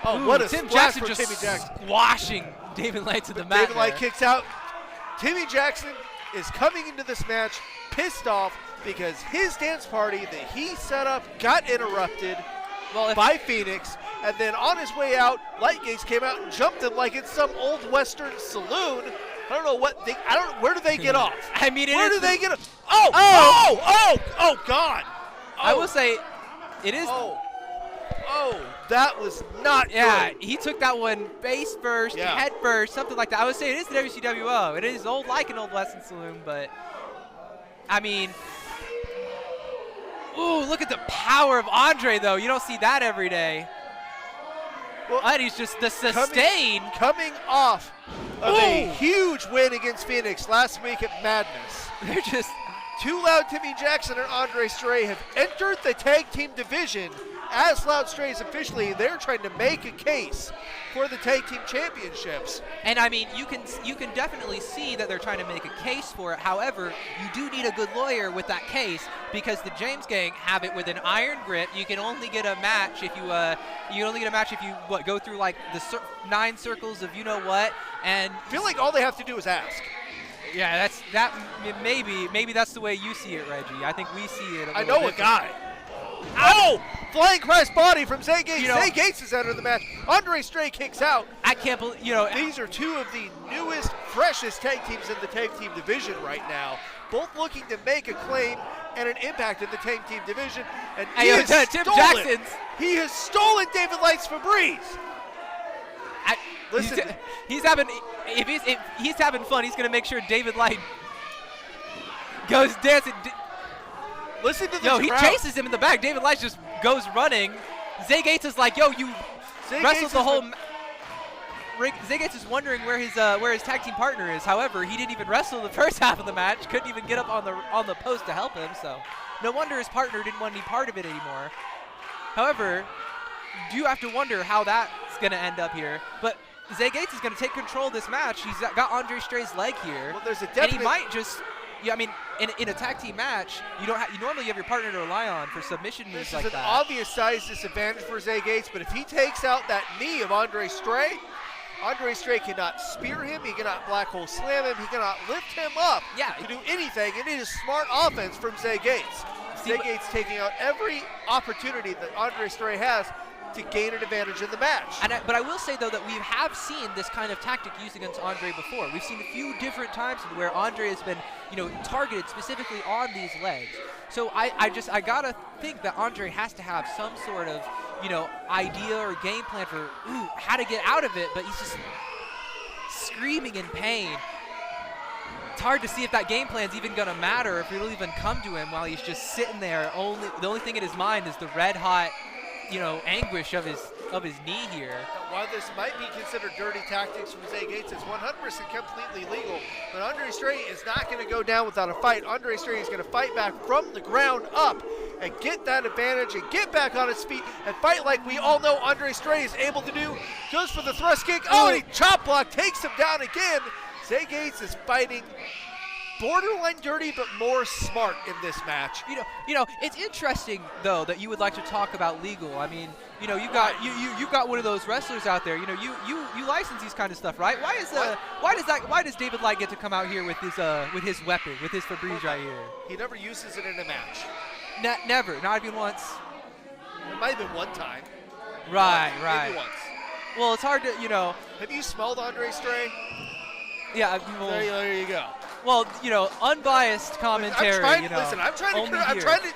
Oh, Ooh, what a Tim splash Jackson for just Timmy Jackson. squashing David Light to the mat. David Light there. kicks out. Timmy Jackson is coming into this match pissed off because his dance party that he set up got interrupted by Phoenix, and then on his way out, Lightgates came out and jumped him like it's some old Western saloon. I don't know where do they get off? I mean, where do they get off? Oh, God. I will say, it is. Oh, that was not good. He took that one face first, head first, something like that. I would say it is the WCWO. It is old like an old Western saloon, but I mean, ooh, look at the power of Andre, though. You don't see that every day. Well, and he's just the sustain. Coming off of a huge win against Phoenix last week at Madness. They're just Too Loud Timmy Jackson and Andre Stray have entered the tag team division as Loud Strays officially. They're trying to make a case for the tag team championships. And I mean, you can definitely see that they're trying to make a case for it. However, you do need a good lawyer with that case because the James Gang have it with an iron grip. You can only get a match if you go through like the 9 circles of you know what. And I feel like all they have to do is ask. Yeah, maybe that's the way you see it, Reggie. I think we see it. I know a guy. Oh! Flying cross body from Zay Gates. Zay Gates is out of the match. Andre Stray kicks out. I can't believe, These are two of the newest, freshest tag teams in the tag team division right now. Both looking to make a claim and an impact in the tag team division. And he has stolen David Light's Febreze. Listen, if he's having fun, he's going to make sure David Light goes dancing. Listen to the crowd. He chases him in the back. David Light just goes running. Zay Gates is like, you wrestled the whole. Zay Gates is wondering where his tag team partner is. However, he didn't even wrestle the first half of the match. Couldn't even get up on the post to help him. So, no wonder his partner didn't want any part of it anymore. However, you do have to wonder how that's going to end up here. But Zay Gates is going to take control of this match. He's got Andre Stray's leg here. Well, there's a and definite. he might just. Yeah, I mean, in a tag team match, you normally have your partner to rely on for submission moves This like is that. an obvious size disadvantage for Zay Gates, but if he takes out that knee of Andre Stray cannot spear him, he cannot black hole slam him, he cannot lift him up to do anything, and it is smart offense from Zay Gates. Zay Gates taking out every opportunity that Andre Stray has to gain an advantage in the match. But I will say, though, that we have seen this kind of tactic used against Andre before. We've seen a few different times where Andre has been, targeted specifically on these legs. So I gotta think that Andre has to have some sort of, idea or game plan for how to get out of it, but he's just screaming in pain. It's hard to see if that game plan's even gonna matter, if it'll even come to him while he's just sitting there. The only thing in his mind is the red hot anguish of his knee here. While this might be considered dirty tactics from Zay Gates, it's 100% completely legal. But Andre Stray is not going to go down without a fight. Andre Stray is going to fight back from the ground up and get that advantage and get back on his feet and fight like we all know Andre Stray is able to do. Goes for the thrust kick. Oh, and he chop block takes him down again. Zay Gates is fighting borderline dirty, but more smart in this match. It's interesting though that you would like to talk about legal. I mean, you've got one of those wrestlers out there. You license these kind of stuff, right? Why does David Light get to come out here with his weapon, with his Febreze right here? He never uses it in a match. Never, not even once. It might have been one time. Right. Maybe once. Well, it's hard to, Have you smelled Andre Stray? Yeah. There you go. Well, unbiased commentary. Listen, I'm trying to.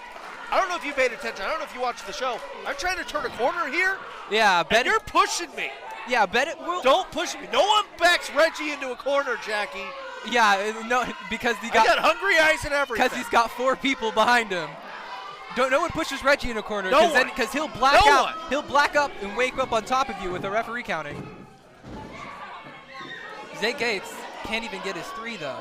I don't know if you paid attention. I don't know if you watched the show. I'm trying to turn a corner here. Yeah, and you're pushing me. Yeah, bet it will. Don't push me. No one backs Reggie into a corner, Jackie. Yeah, no, because I got hungry eyes and everything. Because he's got 4 people behind him. No one pushes Reggie in a corner. Because he'll black out. He'll black up and wake up on top of you with a referee counting. Zay Gates can't even get his 3 though.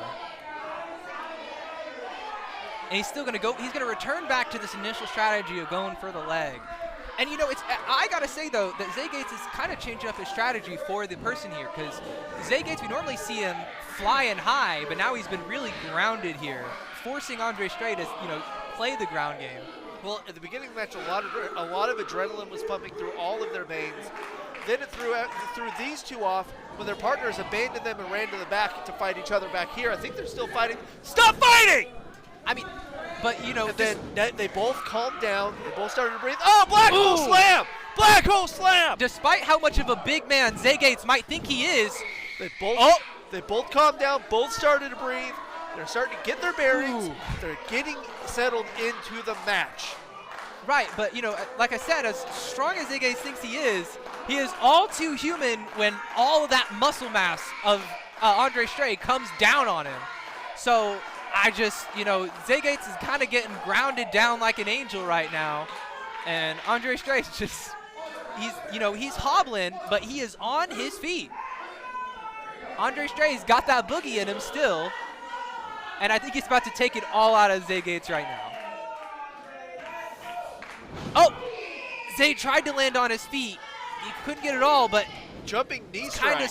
And he's still going to go. He's going to return back to this initial strategy of going for the leg. And I got to say though that Zay Gates is kind of changing up his strategy for the person here, because Zay Gates, we normally see him flying high, but now he's been really grounded here, forcing Andre Stray to play the ground game. Well, at the beginning of the match, a lot of adrenaline was pumping through all of their veins. Then it threw these two off when their partners abandoned them and ran to the back to fight each other back here. I think they're still fighting. Stop fighting! I mean, but then they both calmed down. They both started to breathe. Oh, black hole slam! Black hole slam! Despite how much of a big man Zay Gates might think he is, they both calmed down. Both started to breathe. They're starting to get their bearings. They're getting settled into the match. Right, but like I said, as strong as Zay Gates thinks he is all too human when all of that muscle mass of Andre Stray comes down on him. So I just, Zay Gates is kind of getting grounded down like an angel right now. And Andre Stray's just, he's hobbling, but he is on his feet. Andre Stray's got that boogie in him still. And I think he's about to take it all out of Zay Gates right now. Oh! Zay tried to land on his feet. He couldn't get it all, but jumping knee strike.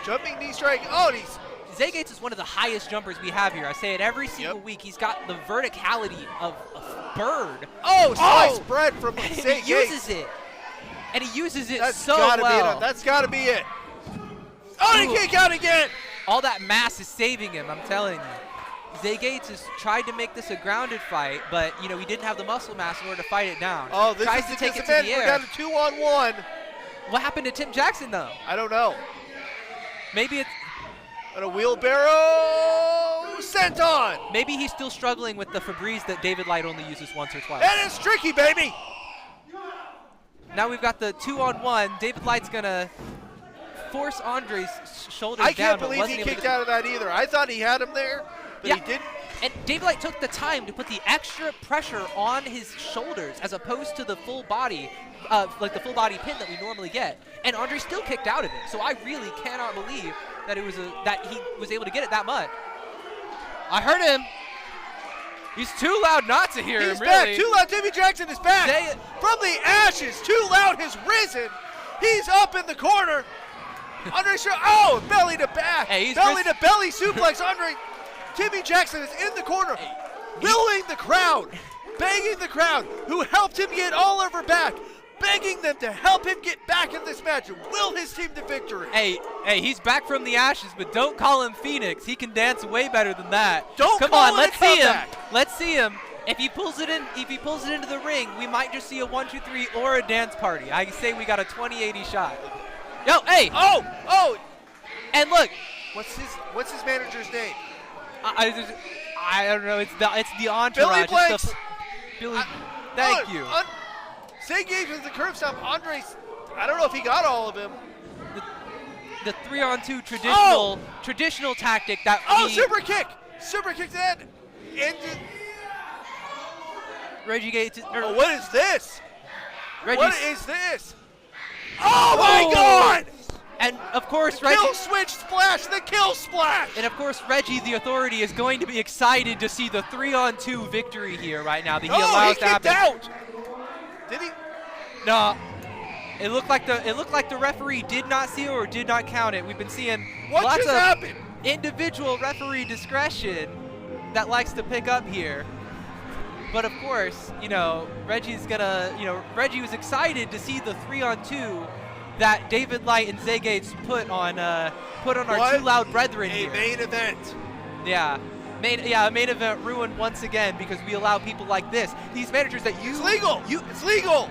Jumping knee strike. Oh, he's Zay Gates is one of the highest jumpers we have here. I say it every single week. He's got the verticality of a bird. Oh, sliced bread from Zay Gates. He uses it. And he uses it That's so gotta well. Be it. That's got to be it. Oh, he kick out again. All that mass is saving him, I'm telling you. Zay Gates has tried to make this a grounded fight, but, he didn't have the muscle mass in order to fight it down. Oh, this Tries is to the take it to the air. We got a 2-on-1. What happened to Tim Jackson, though? I don't know. Maybe it's... And a wheelbarrow sent on. Maybe he's still struggling with the Febreze that David Light only uses once or twice. And it's tricky, baby. Now we've got the 2-on-1. David Light's going to force Andre's shoulders down. I can't believe he kicked out of that either. I thought he had him there, but he didn't. And David Light took the time to put the extra pressure on his shoulders as opposed to the full body, like the full body pin that we normally get. And Andre still kicked out of it. So I really cannot believe that that he was able to get it that much. I heard him. He's too loud not to hear him, He's really. back. Too Loud. Timmy Jackson is back. From the ashes, Too Loud has risen. He's up in the corner. Andre, belly to back. Hey, belly to belly suplex. Andre, Timmy Jackson is in the corner, willing the crowd, begging the crowd, who helped him get all over back, begging them to help him get back in this match and will his team to victory. Hey, he's back from the ashes, but don't call him Phoenix. He can dance way better than that. Come on, let's see him. Let's see him. If he pulls it into the ring, we might just see a 1, 2, 3 or a dance party. I say we got a 20-80 shot. Yo, hey! Oh! And look, what's his manager's name? I don't know. It's the entourage. Billy Blanks. Thank you. Zay gave him the curb stomp. Andre's, I don't know if he got all of him. The 3-on-2 traditional tactic that. Super kick to that. And Reggie Gates. What is this? What is this? Oh my God! And of course, the kill switch splash, the kill splash! And of course, Reggie, the Authority, is going to be excited to see the 3-on-2 victory here right now that he allows to happen. Out. Did he? No. It looked like the referee did not see it or did not count it. We've been seeing lots of individual referee discretion that likes to pick up here. But of course, Reggie was excited to see the 3-on-2 that David Light and Zay Gates put on our Too Loud brethren here. A main event. Yeah. A main event ruined once again because we allow people like this. These managers that It's legal. It's legal.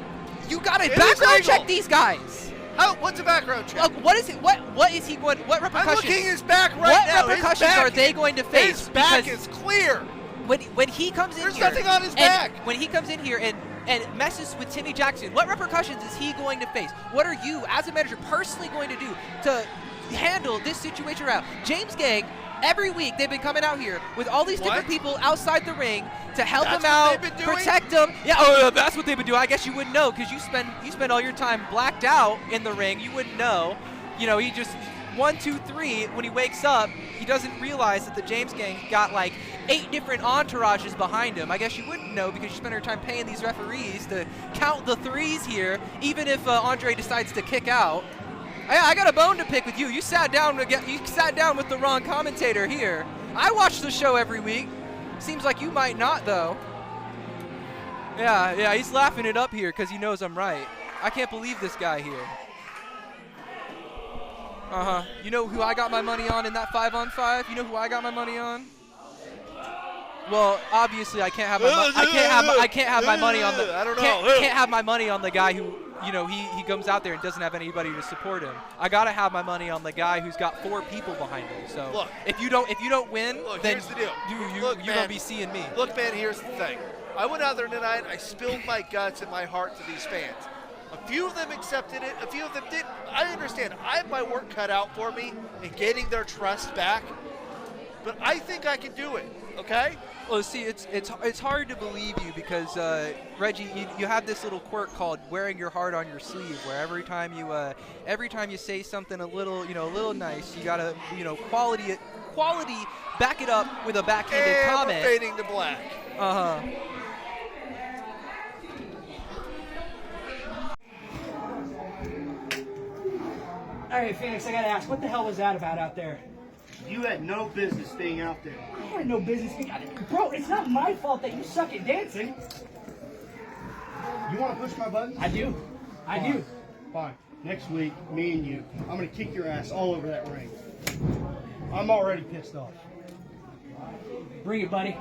You gotta background check these guys. What's a background check? What is it? What is he going? What repercussions? I'm looking his back right now. What repercussions are they going to face? His back is clear. When he comes in There's here, nothing on his back. When he comes in here and messes with Timmy Jackson, what repercussions is he going to face? What are you, as a manager, personally going to do to handle this situation around? James Gang, every week they've been coming out here with all these different people outside the ring to help him out, protect him. Yeah, that's what they've been doing. I guess you wouldn't know because you spend all your time blacked out in the ring. You wouldn't know. He just 1, 2, 3. When he wakes up, he doesn't realize that the James Gang got like 8 different entourages behind him. I guess you wouldn't know because you spend your time paying these referees to count the threes here, even if Andre decides to kick out. I got a bone to pick with you. You sat down with the wrong commentator here. I watch the show every week. Seems like you might not, though. Yeah, he's laughing it up here because he knows I'm right. I can't believe this guy here. You know who I got my money on in that 5-on-5? You know who I got my money on? Well, obviously I can't have my money on the. I don't know. Can't have my money on the guy who he comes out there and doesn't have anybody to support him. I gotta have my money on the guy who's got 4 people behind him. So look, if you don't win, then here's the deal. You're gonna be seeing me. Look, man, here's the thing. I went out there tonight. I spilled my guts and my heart to these fans. A few of them accepted it. A few of them didn't. I understand. I have my work cut out for me in getting their trust back. But I think I can do it. Okay? Well, see, it's hard to believe you because Reggie, you have this little quirk called wearing your heart on your sleeve, where every time you say something a little nice, you gotta quality back it up with a backhanded comment. We're fading to black. All right, Phoenix, I gotta ask, what the hell was that about out there? You had no business being out there. I had no business being out there. Bro, it's not my fault that you suck at dancing. You want to push my buttons? I do. I do. Fine. Next week, me and you, I'm going to kick your ass all over that ring. I'm already pissed off. Bring it, buddy.